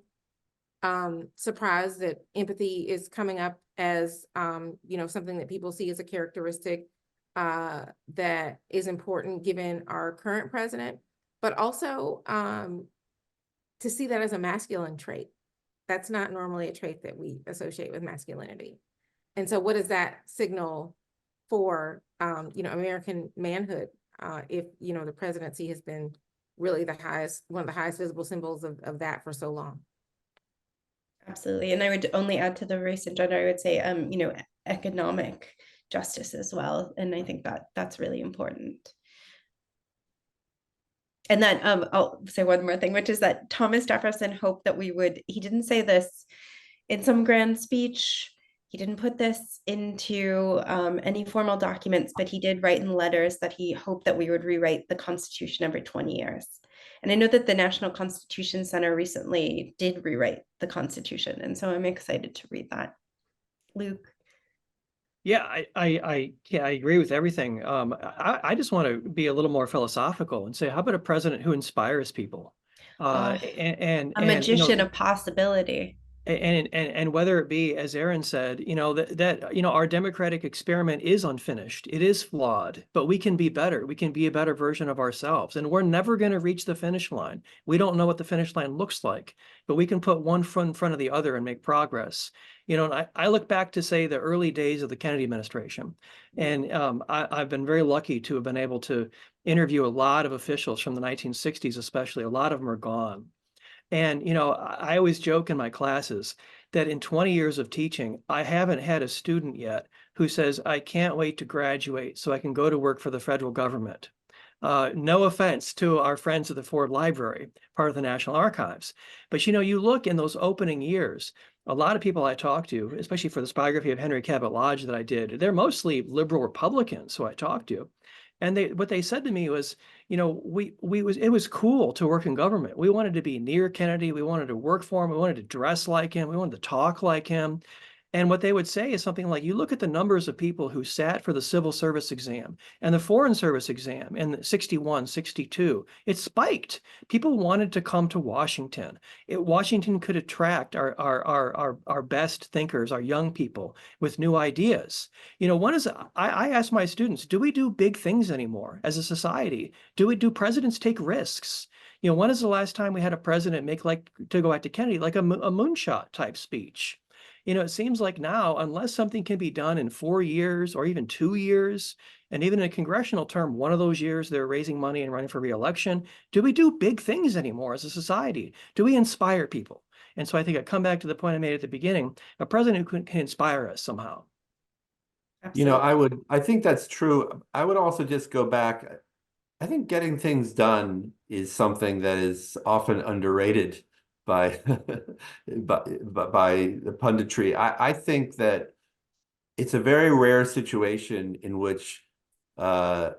surprise that empathy is coming up as something that people see as a characteristic that is important given our current president, but also to see that as a masculine trait. That's not normally a trait that we associate with masculinity. And so what does that signal for American manhood if the presidency has been really one of the highest visible symbols of that for so long? Absolutely. And I would only add to the race and gender, I would say, economic justice as well. And I think that that's really important. And then I'll say one more thing, which is that Thomas Jefferson hoped that he didn't say this in some grand speech. He didn't put this into any formal documents, but he did write in letters that he hoped that we would rewrite the Constitution every 20 years. And I know that the National Constitution Center recently did rewrite the Constitution. And so I'm excited to read that. Luke. Yeah, I agree with everything. I just want to be a little more philosophical and say, how about a president who inspires people? A magician of possibility. And whether it be, as Errin said, that our democratic experiment is unfinished. It is flawed, but we can be better. We can be a better version of ourselves. And we're never going to reach the finish line. We don't know what the finish line looks like, but we can put one foot in front of the other and make progress. And I look back to, say, the early days of the Kennedy administration. And I've been very lucky to have been able to interview a lot of officials from the 1960s, especially. A lot of them are gone. And, I always joke in my classes that in 20 years of teaching, I haven't had a student yet who says, I can't wait to graduate so I can go to work for the federal government. No offense to our friends at the Ford Library, part of the National Archives. But, you look in those opening years, a lot of people I talked to, especially for this biography of Henry Cabot Lodge that I did, they're mostly liberal Republicans who I talked to. And what they said to me was, it was cool to work in government. We wanted to be near Kennedy. We wanted to work for him. We wanted to dress like him. We wanted to talk like him. And what they would say is something like, you look at the numbers of people who sat for the civil service exam and the foreign service exam in 61, 62, it spiked. People wanted to come to Washington. Washington could attract our best thinkers, our young people with new ideas. I ask my students, do we do big things anymore as a society? Do presidents take risks? When is the last time we had a president make, to go back to Kennedy, like a moonshot type speech? It seems like now, unless something can be done in 4 years or even 2 years, and even in a congressional term, one of those years they're raising money and running for re-election, do we do big things anymore as a society? Do we inspire people? And so I think I come back to the point I made at the beginning, a president who can inspire us somehow. Absolutely. I think that's true. I would also just go back. I think getting things done is something that is often underrated by the punditry. I think that it's a very rare situation in which the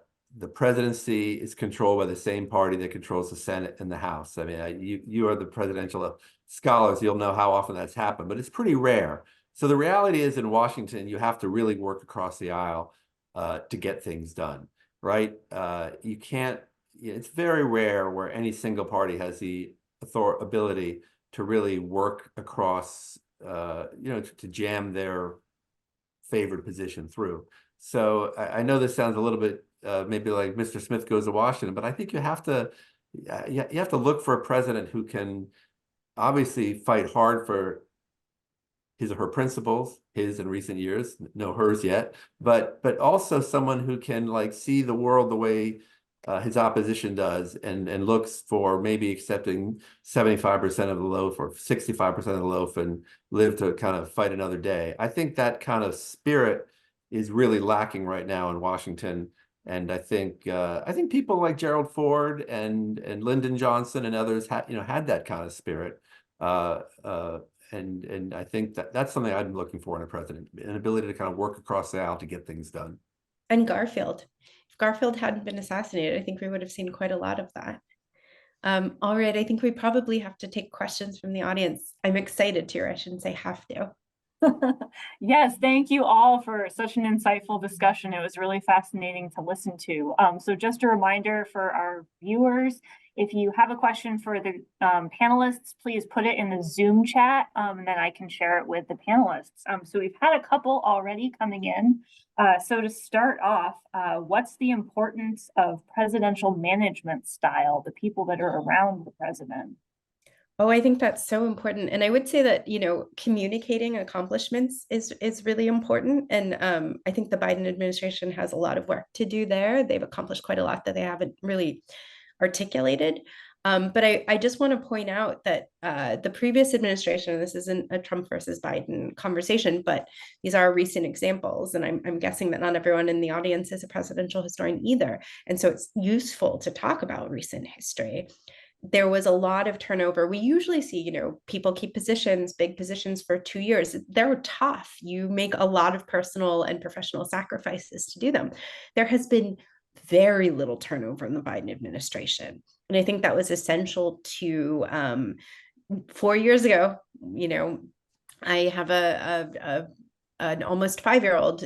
presidency is controlled by the same party that controls the Senate and the House. I mean, you are the presidential scholars, you'll know how often that's happened, but it's pretty rare. So the reality is, in Washington, you have to really work across the aisle to get things done, right? You can't, it's very rare where any single party has the ability to really work across, to jam their favored position through. So I know this sounds a little bit maybe like Mr. Smith goes to Washington, but I think you have to look for a president who can obviously fight hard for his or her principles, his in recent years, no hers yet, but also someone who can like see the world the way his opposition does, and looks for maybe accepting 75% of the loaf or 65% of the loaf and live to kind of fight another day. I think that kind of spirit is really lacking right now in Washington. And I think people like Gerald Ford and Lyndon Johnson and others had that kind of spirit. And I think that's something I'm looking for in a president, an ability to kind of work across the aisle to get things done. And Garfield. If Garfield hadn't been assassinated, I think we would have seen quite a lot of that. All right, I think we probably have to take questions from the audience. I'm excited to, or I shouldn't say have to. Yes, thank you all for such an insightful discussion. It was really fascinating to listen to. So just a reminder for our viewers, if you have a question for the panelists, please put it in the Zoom chat, and then I can share it with the panelists. So we've had a couple already coming in. So to start off, what's the importance of presidential management style, the people that are around the president? Oh, I think that's so important. And I would say that, communicating accomplishments is really important. And I think the Biden administration has a lot of work to do there. They've accomplished quite a lot that they haven't really articulated. But I just want to point out that the previous administration, and this isn't a Trump versus Biden conversation, but these are recent examples. And I'm guessing that not everyone in the audience is a presidential historian either. And so it's useful to talk about recent history. There was a lot of turnover. We usually see, people keep positions, big positions for 2 years. They're tough. You make a lot of personal and professional sacrifices to do them. There has been very little turnover in the Biden administration. And I think that was essential to 4 years ago, I have an almost 5-year-old.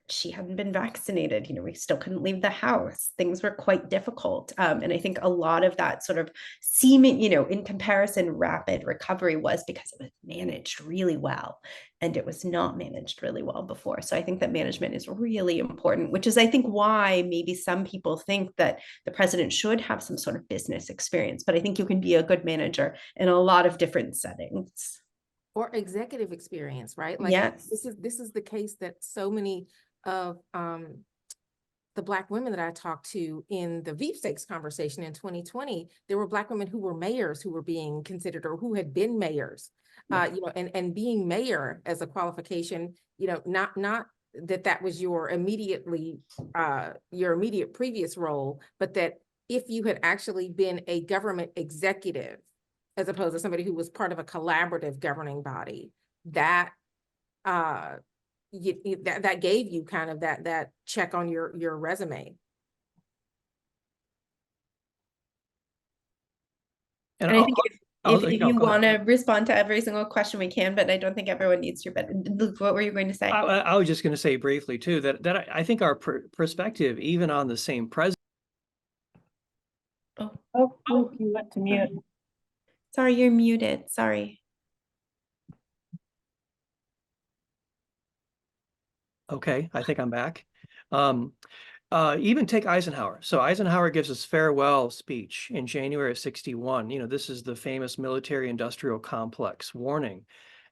She hadn't been vaccinated. We still couldn't leave the house. Things were quite difficult. And I think a lot of that sort of seeming, in comparison, rapid recovery was because it was managed really well. And it was not managed really well before. So I think that management is really important, which is, I think, why maybe some people think that the president should have some sort of business experience. But I think you can be a good manager in a lot of different settings. Or executive experience, right? Like, yes. This is the case that so many of the Black women that I talked to in the Veep-Stakes conversation in 2020, there were Black women who were mayors who were being considered, or who had been mayors, and being mayor as a qualification, not that was your immediate previous role, but that if you had actually been a government executive, as opposed to somebody who was part of a collaborative governing body, that that gave you kind of that check on your resume. And I think if you want to respond to every single question, we can, but I don't think everyone needs to. But Luke, what were you going to say? I was just going to say briefly too that I think our perspective, even on the same president. Oh, Luke, you went to mute. Sorry, you're muted. Sorry. Okay, I think I'm back. Even take Eisenhower. So Eisenhower gives his farewell speech in January of '61. This is the famous military-industrial complex warning.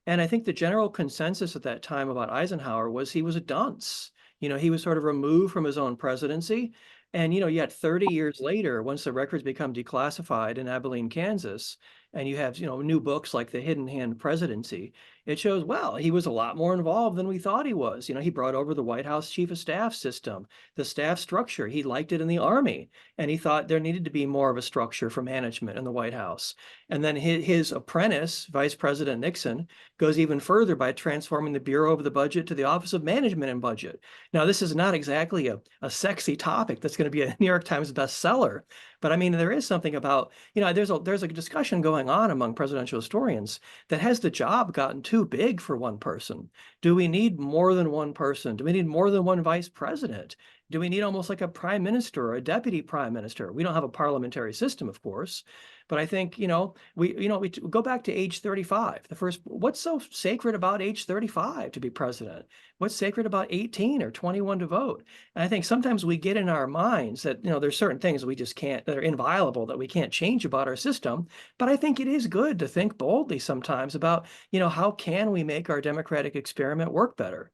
And I think the general consensus at that time about Eisenhower was he was a dunce. He was sort of removed from his own presidency. And, yet 30 years later, once the records become declassified in Abilene, Kansas, and you have, new books like The Hidden Hand Presidency, it shows, well, he was a lot more involved than we thought he was. He brought over the White House Chief of Staff system, the staff structure. He liked it in the Army, and he thought there needed to be more of a structure for management in the White House. And then his apprentice, Vice President Nixon, goes even further by transforming the Bureau of the Budget to the Office of Management and Budget. Now, this is not exactly a sexy topic that's going to be a New York Times bestseller, but I mean, there is something about, there's a discussion going on among presidential historians that has the job gotten too big for one person? Do we need more than one person? Do we need more than one vice president? Do we need almost like a prime minister or a deputy prime minister? We don't have a parliamentary system, of course, but I think, we go back to age 35. What's so sacred about age 35 to be president? What's sacred about 18 or 21 to vote? And I think sometimes we get in our minds that, there's certain things we just can't, that are inviolable, that we can't change about our system. But I think it is good to think boldly sometimes about, how can we make our democratic experiment work better?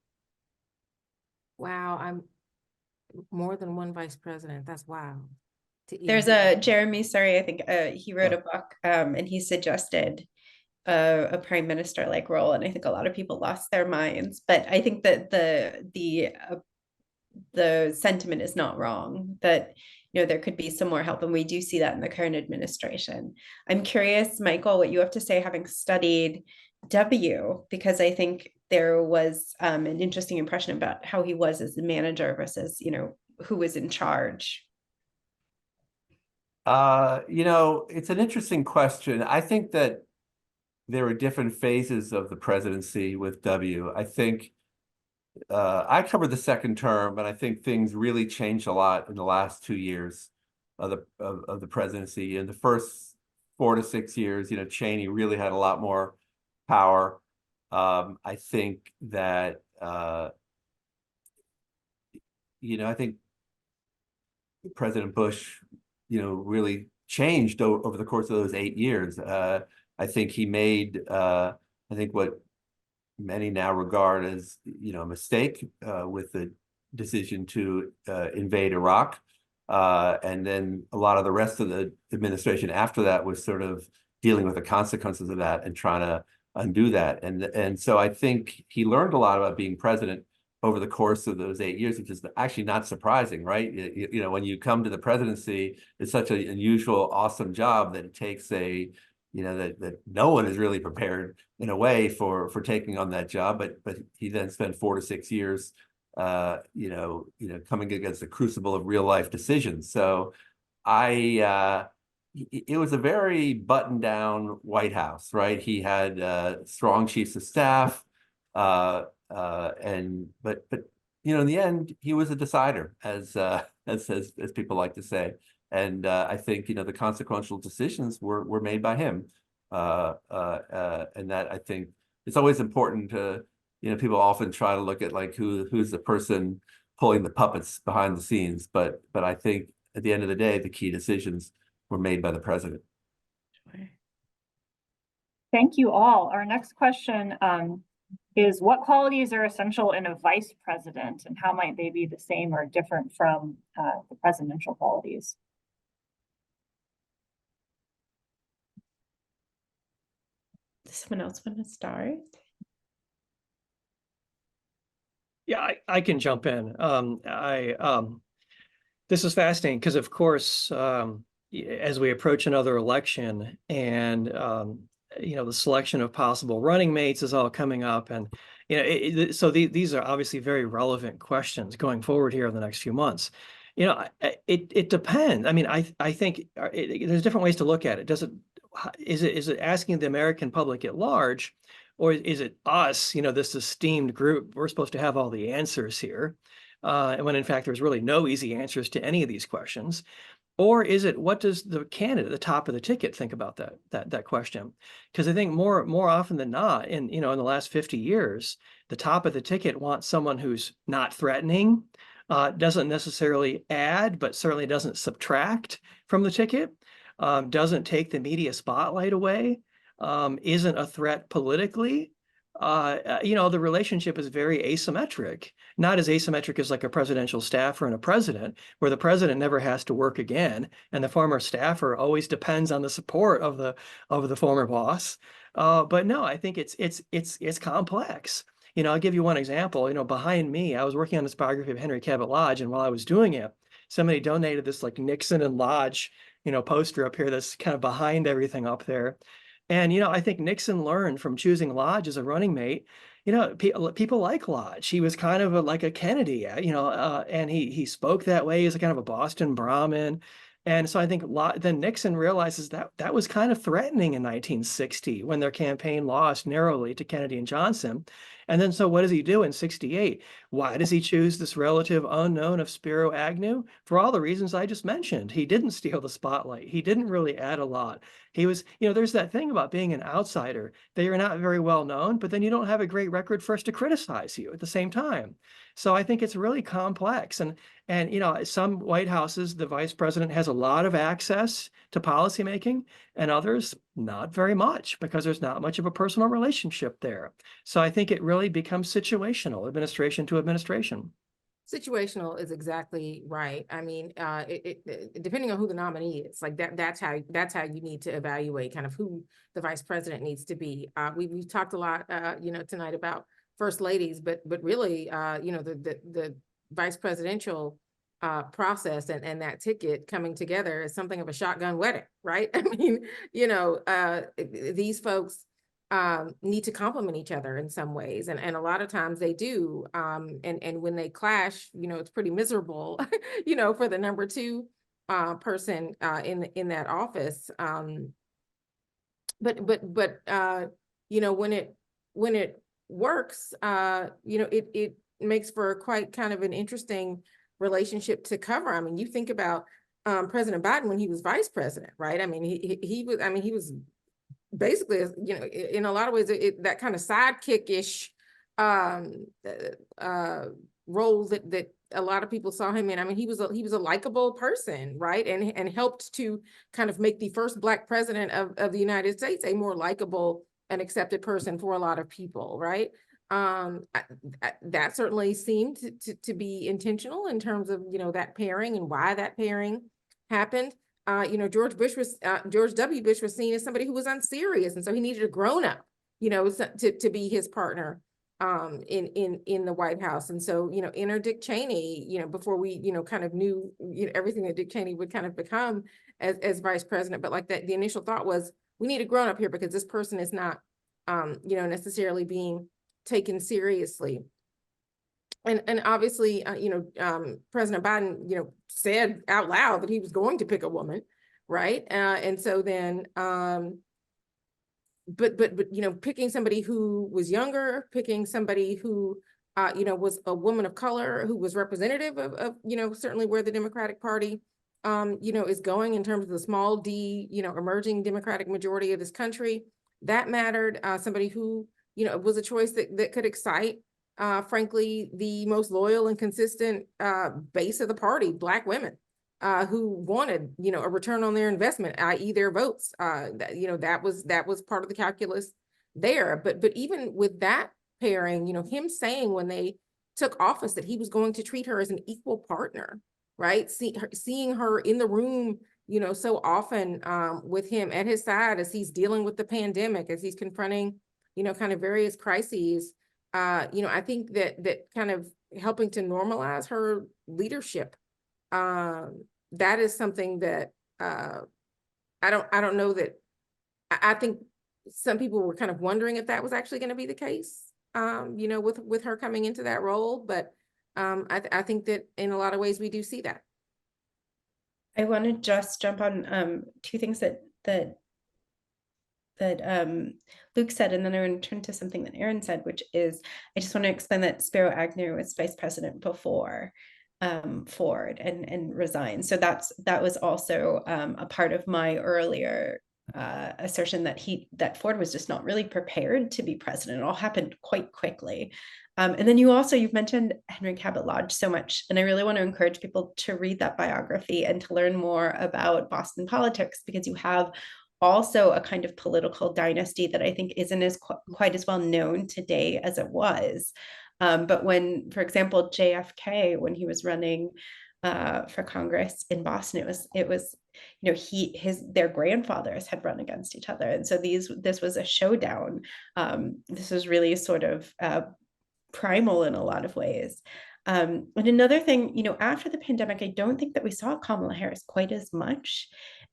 Wow, I'm more than one vice president. That's wild. There's a Jeremy, sorry, I think he wrote a book and he suggested a prime minister like role, and I think a lot of people lost their minds. But I think that the sentiment is not wrong, that there could be some more help, and we do see that in the current administration. I'm curious, Michael, what you have to say, having studied W, because I think there was an interesting impression about how he was as the manager versus who was in charge. It's an interesting question. I think that there are different phases of the presidency with W. I think I covered the second term, and I think things really changed a lot in the last 2 years of the presidency. In the first 4 to 6 years, Cheney really had a lot more power. I think that I think President Bush, really changed over the course of those 8 years. I think he made, I think what many now regard as, a mistake with the decision to invade Iraq. And then a lot of the rest of the administration after that was sort of dealing with the consequences of that and trying to undo that. And so I think he learned a lot about being president over the course of those 8 years, which is actually not surprising, right? When you come to the presidency, it's such an unusual, awesome job that it takes that no one is really prepared in a way for taking on that job. But he then spent 4 to 6 years, coming against the crucible of real life decisions. So it was a very buttoned down White House, right? He had strong chiefs of staff, but in the end, he was a decider, as people like to say. And I think the consequential decisions were made by him, and that I think it's always important to people often try to look at like who's the person pulling the puppets behind the scenes, but I think at the end of the day, the key decisions were made by the president. Thank you all. Our next question is, what qualities are essential in a vice president, and how might they be the same or different from the presidential qualities? Does someone else want to start? Yeah, I can jump in. This is fascinating because, of course, as we approach another election and the selection of possible running mates is all coming up, and so these are obviously very relevant questions going forward here in the next few months. It depends. I mean, I think there's different ways to look at it. Is it asking the American public at large, or is it us, this esteemed group? We're supposed to have all the answers here, when in fact there's really no easy answers to any of these questions. Or is it, what does the candidate at the top of the ticket think about that question? Because I think more often than not, in the last 50 years, the top of the ticket wants someone who's not threatening, doesn't necessarily add, but certainly doesn't subtract from the ticket, doesn't take the media spotlight away, isn't a threat politically. The relationship is very asymmetric, not as asymmetric as like a presidential staffer and a president, where the president never has to work again, and the former staffer always depends on the support of the former boss. But no, I think it's complex. I'll give you one example. Behind me, I was working on this biography of Henry Cabot Lodge, and while I was doing it, somebody donated this like Nixon and Lodge, poster up here that's kind of behind everything up there. And, I think Nixon learned from choosing Lodge as a running mate. People like Lodge. He was kind of like a Kennedy, and he spoke that way as a kind of a Boston Brahmin. And so I think then Nixon realizes that was kind of threatening in 1960 when their campaign lost narrowly to Kennedy and Johnson. And then, so what does he do in 68? Why does he choose this relative unknown of Spiro Agnew? For all the reasons I just mentioned. He didn't steal the spotlight. He didn't really add a lot. He was, there's that thing about being an outsider, that you're not very well known, but then you don't have a great record for us to criticize you at the same time. So I think it's really complex. And some White Houses, the vice president has a lot of access to policymaking, and others not very much, because there's not much of a personal relationship there. So I think it really becomes situational, administration to administration. Situational is exactly right. I mean, depending on who the nominee is, like that's how you need to evaluate kind of who the vice president needs to be. We've talked a lot, tonight about first ladies, but really, the vice presidential process and that ticket coming together is something of a shotgun wedding, right? I mean, these folks need to complement each other in some ways, and a lot of times they do, and when they clash, it's pretty miserable for the number two person in that office, but when it works, it makes for quite kind of an interesting relationship to cover. I mean, you think about President Biden when he was vice president, right? I mean, he was basically, in a lot of ways, that kind of sidekick-ish role that a lot of people saw him in. I mean, he was a likable person, right? And helped to kind of make the first Black president of the United States a more likable and accepted person for a lot of people, right? That certainly seemed to be intentional in terms of, that pairing and why that pairing happened. George W. Bush was seen as somebody who was unserious, and so he needed a grown-up, to be his partner in the White House. And so, enter Dick Cheney, before we, kind of knew everything that Dick Cheney would kind of become as vice president. But like that, the initial thought was, we need a grown-up here because this person is not, necessarily being taken seriously. And obviously, President Biden, said out loud that he was going to pick a woman, right? And so then, but picking somebody who was younger, picking somebody who, was a woman of color, who was representative of certainly where the Democratic Party, is going in terms of the small d, emerging Democratic majority of this country, that mattered. Somebody who, was a choice that could excite, frankly, the most loyal and consistent base of the party, Black women, who wanted, a return on their investment, i.e. their votes. That was part of the calculus there. But even with that pairing, him saying when they took office that he was going to treat her as an equal partner, right? Seeing her in the room, so often with him at his side as he's dealing with the pandemic, as he's confronting, kind of various crises. I think that kind of helping to normalize her leadership, that is something that I don't know that I think some people were kind of wondering if that was actually going to be the case, with her coming into that role. But I think that in a lot of ways we do see that. I want to just jump on two things that Luke said, and then I want to turn to something that Errin said, which is, I just want to explain that Spiro Agnew was vice president before Ford and resigned. So that was also a part of my earlier assertion that Ford was just not really prepared to be president. It all happened quite quickly. And then you've mentioned Henry Cabot Lodge so much, and I really want to encourage people to read that biography and to learn more about Boston politics, because you have also a kind of political dynasty that I think isn't quite as well known today as it was. But when, for example, JFK, when he was running for Congress in Boston, it was their grandfathers had run against each other, and so this was a showdown. This was really sort of primal in a lot of ways. And another thing, after the pandemic, I don't think that we saw Kamala Harris quite as much.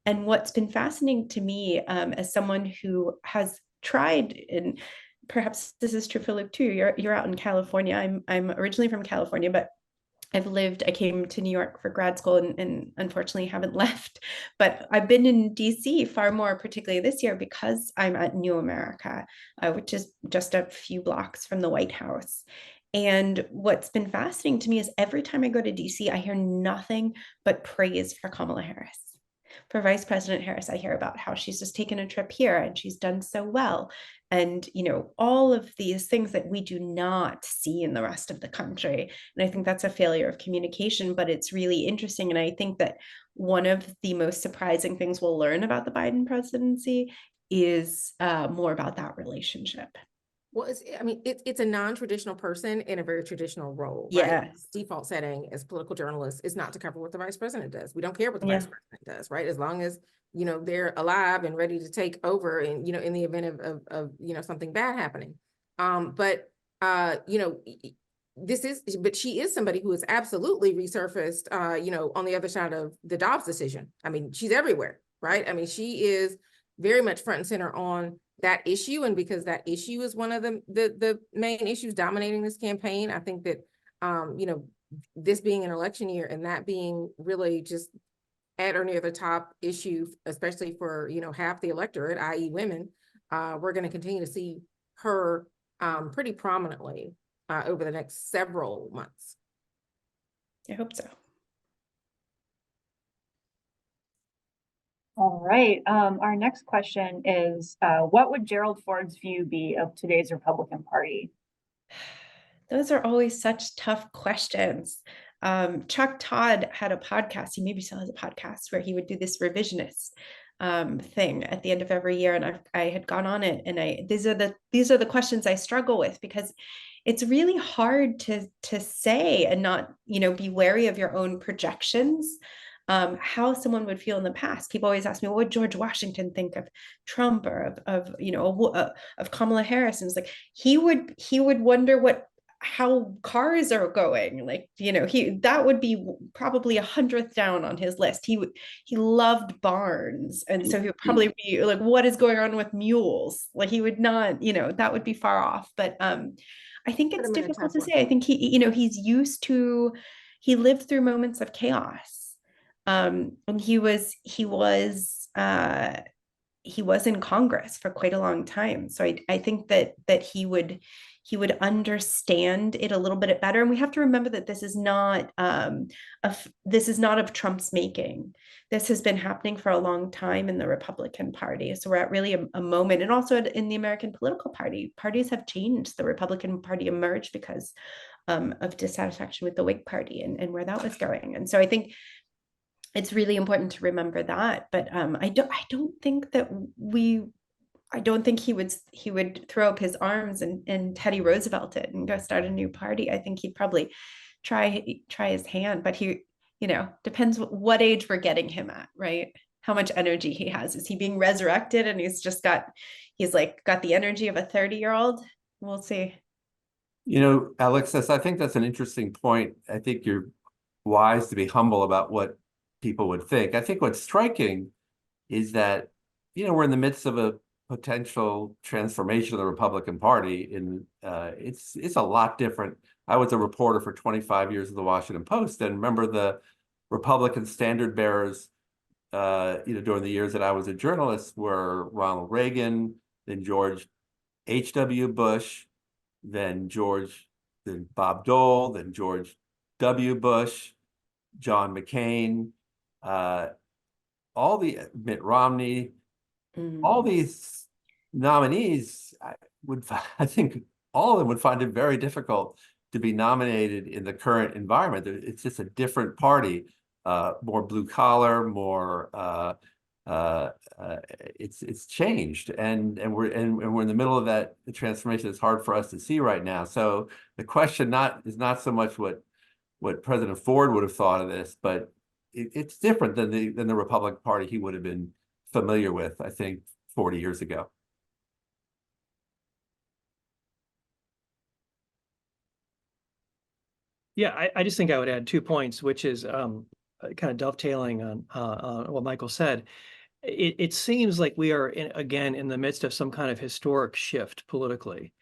And what's been fascinating to me, as someone who has tried, and perhaps this is true for Luke too, you're out in California. I'm originally from California, but I came to New York for grad school and unfortunately haven't left, but I've been in DC far more, particularly this year, because I'm at New America, which is just a few blocks from the White House. And what's been fascinating to me is every time I go to DC, I hear nothing but praise for Kamala Harris. For Vice President Harris, I hear about how she's just taken a trip here and she's done so well. And, all of these things that we do not see in the rest of the country. And I think that's a failure of communication, but it's really interesting. And I think that one of the most surprising things we'll learn about the Biden presidency is more about that relationship. Well, it's a non-traditional person in a very traditional role, right? Yes. Default setting as political journalists is not to cover what the vice president does. We don't care what the Yeah. vice president does, right? As long as, they're alive and ready to take over and, in the event of something bad happening. But she is somebody who is absolutely resurfaced, on the other side of the Dobbs decision. I mean, she's everywhere, right? I mean, she is very much front and center on that issue. And because that issue is one of the main issues dominating this campaign, I think that, this being an election year and that being really just at or near the top issue, especially for, half the electorate, i.e. women, we're going to continue to see her pretty prominently over the next several months. I hope so. All right. Our next question is, what would Gerald Ford's view be of today's Republican Party? Those are always such tough questions. Chuck Todd had a podcast, he maybe still has a podcast, where he would do this revisionist thing at the end of every year. And I had gone on it, and these are the questions I struggle with, because it's really hard to say and not, be wary of your own projections. How someone would feel in the past. People always ask me, what would George Washington think of Trump or of Kamala Harris? And it's like, he would wonder how cars are going. Like, that would be probably 100th down on his list. He loved barns. And so he would probably be like, what is going on with mules? Like, he would not, that would be far off. But I think it's difficult to say. I think he lived through moments of chaos. And he was in Congress for quite a long time. So I think that he would understand it a little bit better. And we have to remember that this is not of Trump's making. This has been happening for a long time in the Republican Party. So we're at really a moment, and also in the American political party. Parties have changed. The Republican Party emerged because of dissatisfaction with the Whig Party and where that was going. And so I think it's really important to remember that, but I don't think he would throw up his arms and Teddy Roosevelt it and go start a new party. I think he'd probably try his hand, but he, depends what age we're getting him at, right? How much energy he has. Is he being resurrected and he's got the energy of a 30-year-old? We'll see. Alexis, I think that's an interesting point. I think you're wise to be humble about what people would think. I think what's striking is that, we're in the midst of a potential transformation of the Republican Party, and it's a lot different. I was a reporter for 25 years of the Washington Post, and remember the Republican standard bearers, during the years that I was a journalist were Ronald Reagan, then George H.W. Bush, then Bob Dole, then George W. Bush, John McCain, Mitt Romney, all these nominees, I think all of them would find it very difficult to be nominated in the current environment. It's just a different party, more blue collar, more it's changed, and we're in the middle of that transformation. It's hard for us to see right now. So the question is not so much what President Ford would have thought of this, but it's different than the Republican Party he would have been familiar with, I think, 40 years ago. Yeah, I just think I would add 2 points, which is kind of dovetailing on what Michael said. It seems like we are again in the midst of some kind of historic shift politically.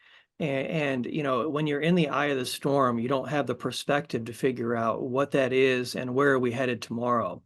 And, you know, when you're in the eye of the storm, you don't have the perspective to figure out what that is and where are we headed tomorrow.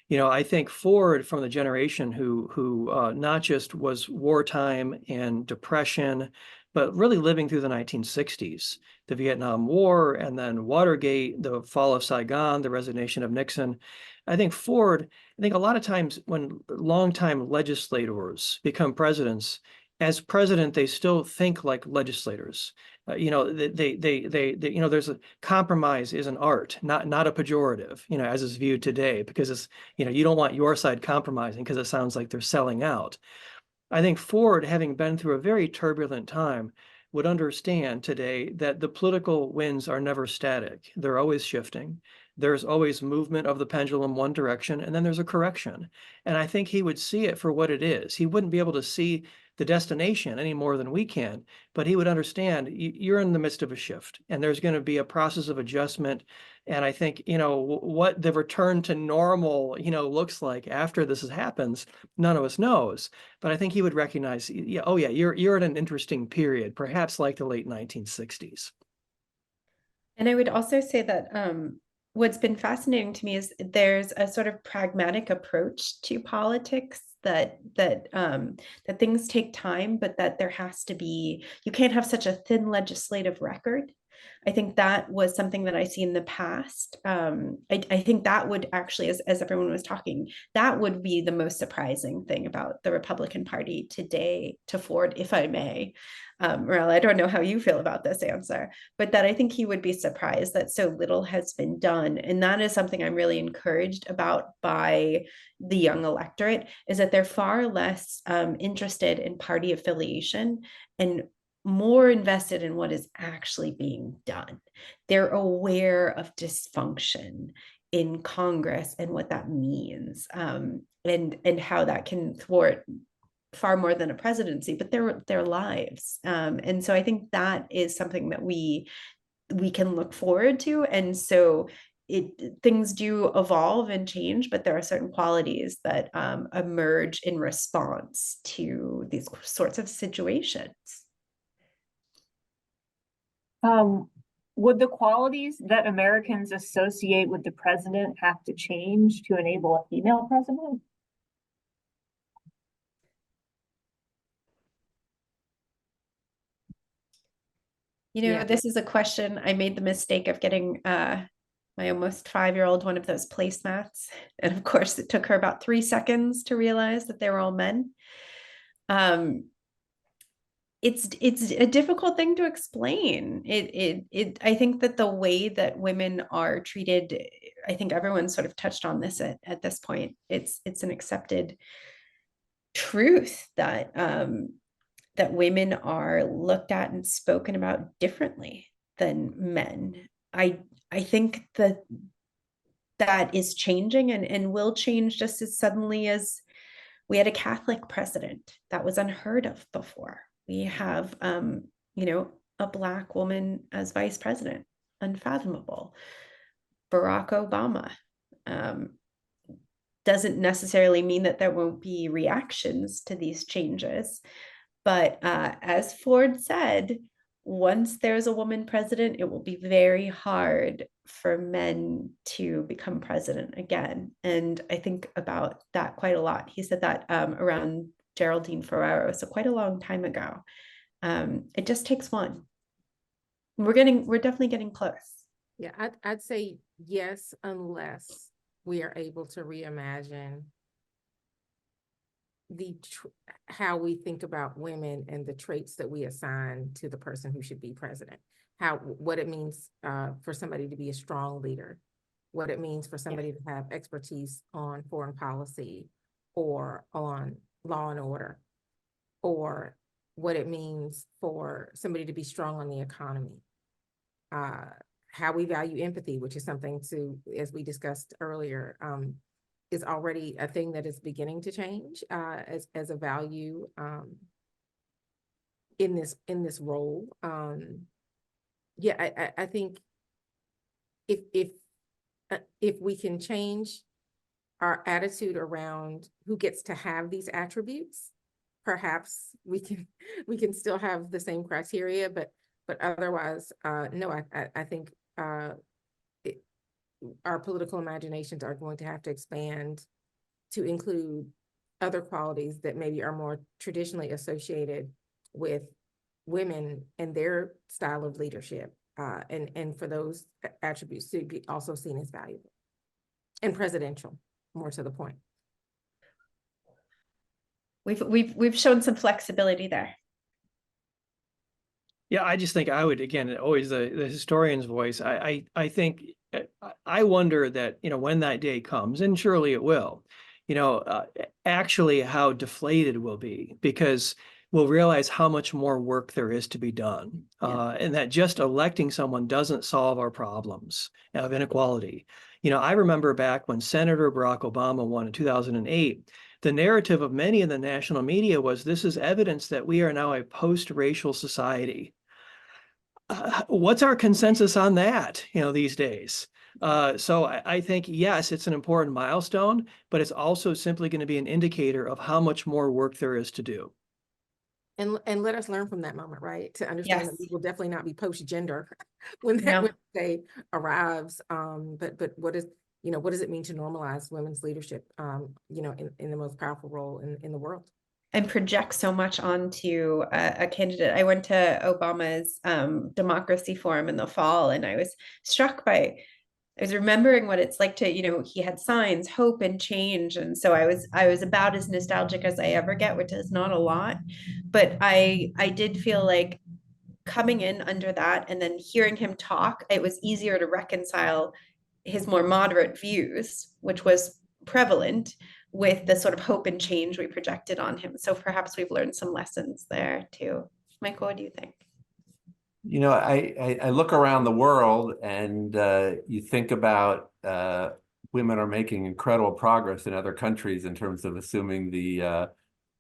You know, I think Ford, from the generation who not just was wartime and depression, but really living through the 1960s, the Vietnam War, and then Watergate, the fall of Saigon, the resignation of Nixon. I think a lot of times when longtime legislators become presidents, as president, they still think like legislators. You know, you know, there's a compromise is an art, not a pejorative, you know, as is viewed today, because it's, you know, you don't want your side compromising because it sounds like they're selling out. I think Ford, having been through a very turbulent time, would understand today that the political winds are never static. They're always shifting. There's always movement of the pendulum one direction, and then there's a correction. And I think he would see it for what it is. He wouldn't be able to see the destination any more than we can, but he would understand you're in the midst of a shift, and there's going to be a process of adjustment. And I think, you know, what the return to normal, you know, looks like after this happens, none of us knows. But I think he would recognize, yeah, oh yeah, you're at an interesting period, perhaps like the late 1960s. And I would also say that what's been fascinating to me is there's a sort of pragmatic approach to politics that things take time, but that there has to be, you can't have such a thin legislative record. I think that was something that I see in the past. I think that would actually, as everyone was talking, that would be the most surprising thing about the Republican Party today to Ford, if I may. Morella, I don't know how you feel about this answer, but that I think he would be surprised that so little has been done. And that is something I'm really encouraged about by the young electorate, is that they're far less interested in party affiliation and more invested in what is actually being done. They're aware of dysfunction in Congress and what that means, and how that can thwart far more than a presidency, but their lives. And so I think that is something that we can look forward to. And so things do evolve and change, but there are certain qualities that emerge in response to these sorts of situations. Would the qualities that Americans associate with the president have to change to enable a female president? You know, Yeah. this is a question. I made the mistake of getting my almost 5-year-old one of those placemats. And of course, it took her about 3 seconds to realize that they were all men. It's a difficult thing to explain. I think that the way that women are treated, I think everyone sort of touched on this at this point. It's an accepted truth that that women are looked at and spoken about differently than men. I think that is changing and will change just as suddenly as we had a Catholic president. That was unheard of before. We have, you know, a Black woman as vice president, unfathomable. Barack Obama. Doesn't necessarily mean that there won't be reactions to these changes. But as Ford said, once there's a woman president, it will be very hard for men to become president again. And I think about that quite a lot. He said that around Geraldine Ferraro, so quite a long time ago. It just takes one. We're definitely getting close. Yeah, I'd say yes, unless we are able to reimagine how we think about women and the traits that we assign to the person who should be president. What it means for somebody to be a strong leader, what it means for somebody to have expertise on foreign policy or on law and order, or what it means for somebody to be strong on the economy. How we value empathy, which is something as we discussed earlier, is already a thing that is beginning to change as a value in this role. Yeah, I think if we can change our attitude around who gets to have these attributes, perhaps we can still have the same criteria, but But otherwise, no, I think our political imaginations are going to have to expand to include other qualities that maybe are more traditionally associated with women and their style of leadership, and for those attributes to be also seen as valuable and presidential, more to the point. We've shown some flexibility there. Yeah, I just think I would, again, always the historian's voice. I think I wonder that, when that day comes, and surely it will, actually how deflated we'll be, because we'll realize how much more work there is to be done. And that just electing someone doesn't solve our problems of inequality. I remember back when Senator Barack Obama won in 2008, the narrative of many in the national media was, this is evidence that we are now a post-racial society. What's our consensus on that, these days? So I think, yes, it's an important milestone, but it's also simply going to be an indicator of how much more work there is to do. And let us learn from that moment, right? To understand that we Yes. will definitely not be post-gender when that day arrives. But what does it mean to normalize women's leadership, in the most powerful role in the world? And project so much onto a candidate. I went to Obama's democracy forum in the fall, and I was struck by, I was remembering what it's like to, he had signs, hope and change. And so I was about as nostalgic as I ever get, which is not a lot, but I did feel like coming in under that and then hearing him talk, it was easier to reconcile his more moderate views, which was prevalent, with the sort of hope and change we projected on him. So perhaps we've learned some lessons there too. Michael, what do you think? I look around the world, and you think about women are making incredible progress in other countries in terms of assuming the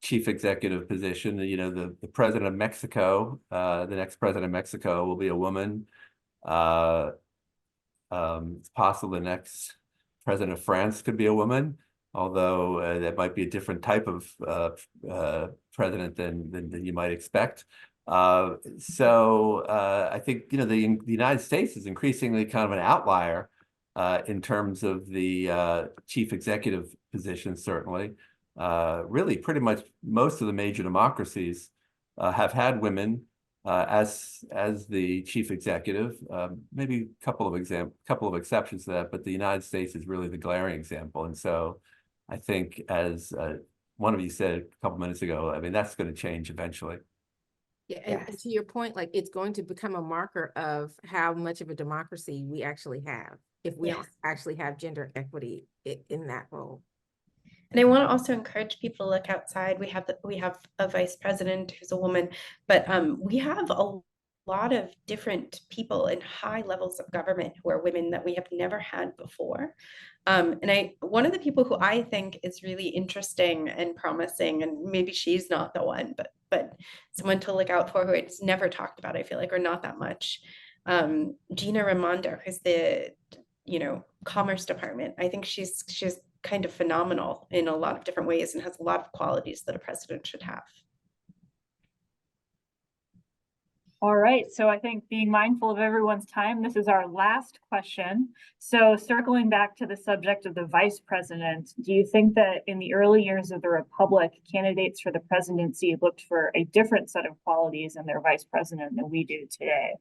chief executive position. The president of Mexico, the next president of Mexico will be a woman. It's possible the next president of France could be a woman, although that might be a different type of president than you might expect. So I think, the United States is increasingly kind of an outlier in terms of the chief executive position, certainly. Really, pretty much most of the major democracies have had women as the chief executive. Maybe a couple of exceptions to that, but the United States is really the glaring example. And so I think, as one of you said a couple minutes ago, I mean, that's going to change eventually. Yeah, and to your point, like, it's going to become a marker of how much of a democracy we actually have if we don't actually have gender equity in that role. And I want to also encourage people to look outside. We have a vice president who's a woman, but we have a lot of different people in high levels of government who are women that we have never had before. And one of the people who I think is really interesting and promising, and maybe she's not the one, but someone to look out for who it's never talked about, I feel like, or not that much. Gina Raimondo, who's the Commerce Department. I think she's kind of phenomenal in a lot of different ways and has a lot of qualities that a president should have. All right, so I think, being mindful of everyone's time, this is our last question. So circling back to the subject of the vice president, do you think that in the early years of the Republic, candidates for the presidency looked for a different set of qualities in their vice president than we do today?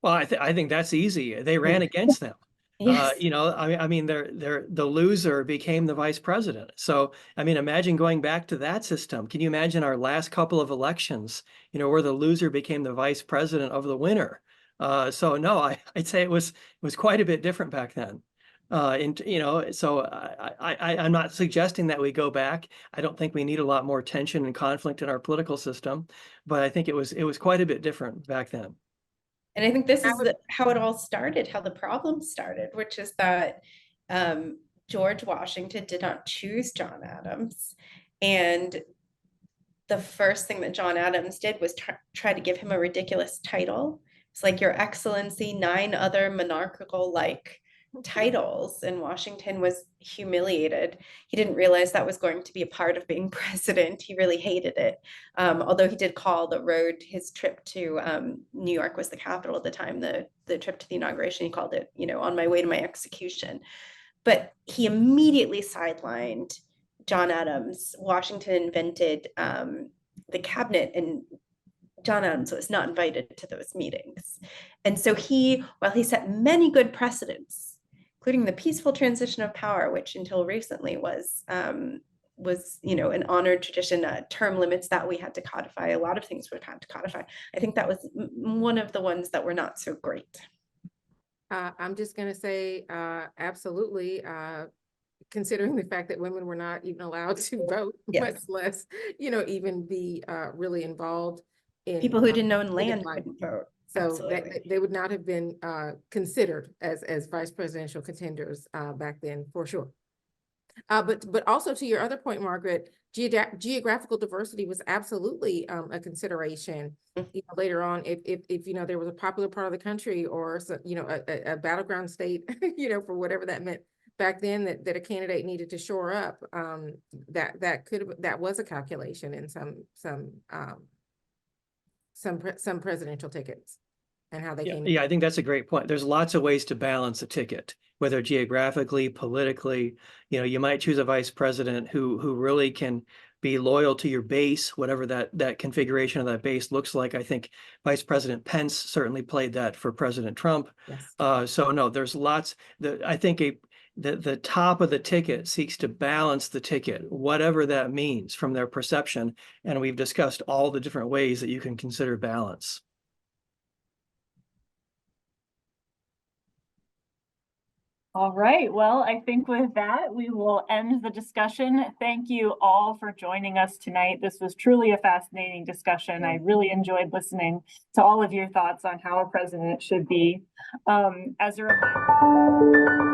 Well, I think that's easy. They ran against them. Yes. I mean, the loser became the vice president. So, I mean, imagine going back to that system. Can you imagine our last couple of elections, where the loser became the vice president of the winner? So no, I'd say it was quite a bit different back then. So I'm not suggesting that we go back. I don't think we need a lot more tension and conflict in our political system, but I think it was quite a bit different back then. And I think this is how it all started, how the problem started, which is that George Washington did not choose John Adams. And the first thing that John Adams did was try to give him a ridiculous title. It's like, Your Excellency, 9 other monarchical-like titles in Washington was humiliated. He didn't realize that was going to be a part of being president. He really hated it. Although he did call the road, his trip to New York was the capital at the time, the trip to the inauguration, he called it, on my way to my execution. But he immediately sidelined John Adams. Washington invented the cabinet, and John Adams was not invited to those meetings. And so while he set many good precedents, including the peaceful transition of power, which until recently was an honored tradition, term limits that we had to codify, a lot of things we had to codify. I think that was one of the ones that were not so great. I'm just going to say, absolutely. Considering the fact that women were not even allowed to vote, Yes. much less, even be really involved in People who didn't own land life. couldn't vote. So they would not have been considered as vice presidential contenders back then, for sure. But also to your other point, Margaret, geographical diversity was absolutely a consideration. Later on, if there was a popular part of the country, or a battleground state, for whatever that meant back then, that a candidate needed to shore up, that was a calculation in some presidential tickets, and how they came. Yeah, I think that's a great point. There's lots of ways to balance a ticket, whether geographically, politically. You might choose a vice president who really can be loyal to your base, whatever that configuration of that base looks like. I think Vice President Pence certainly played that for President Trump. Yes. So no, there's lots. I think the top of the ticket seeks to balance the ticket, whatever that means from their perception. And we've discussed all the different ways that you can consider balance. All right, well, I think with that, we will end the discussion. Thank you all for joining us tonight. This was truly a fascinating discussion. I really enjoyed listening to all of your thoughts on how a president should be. As a reminder.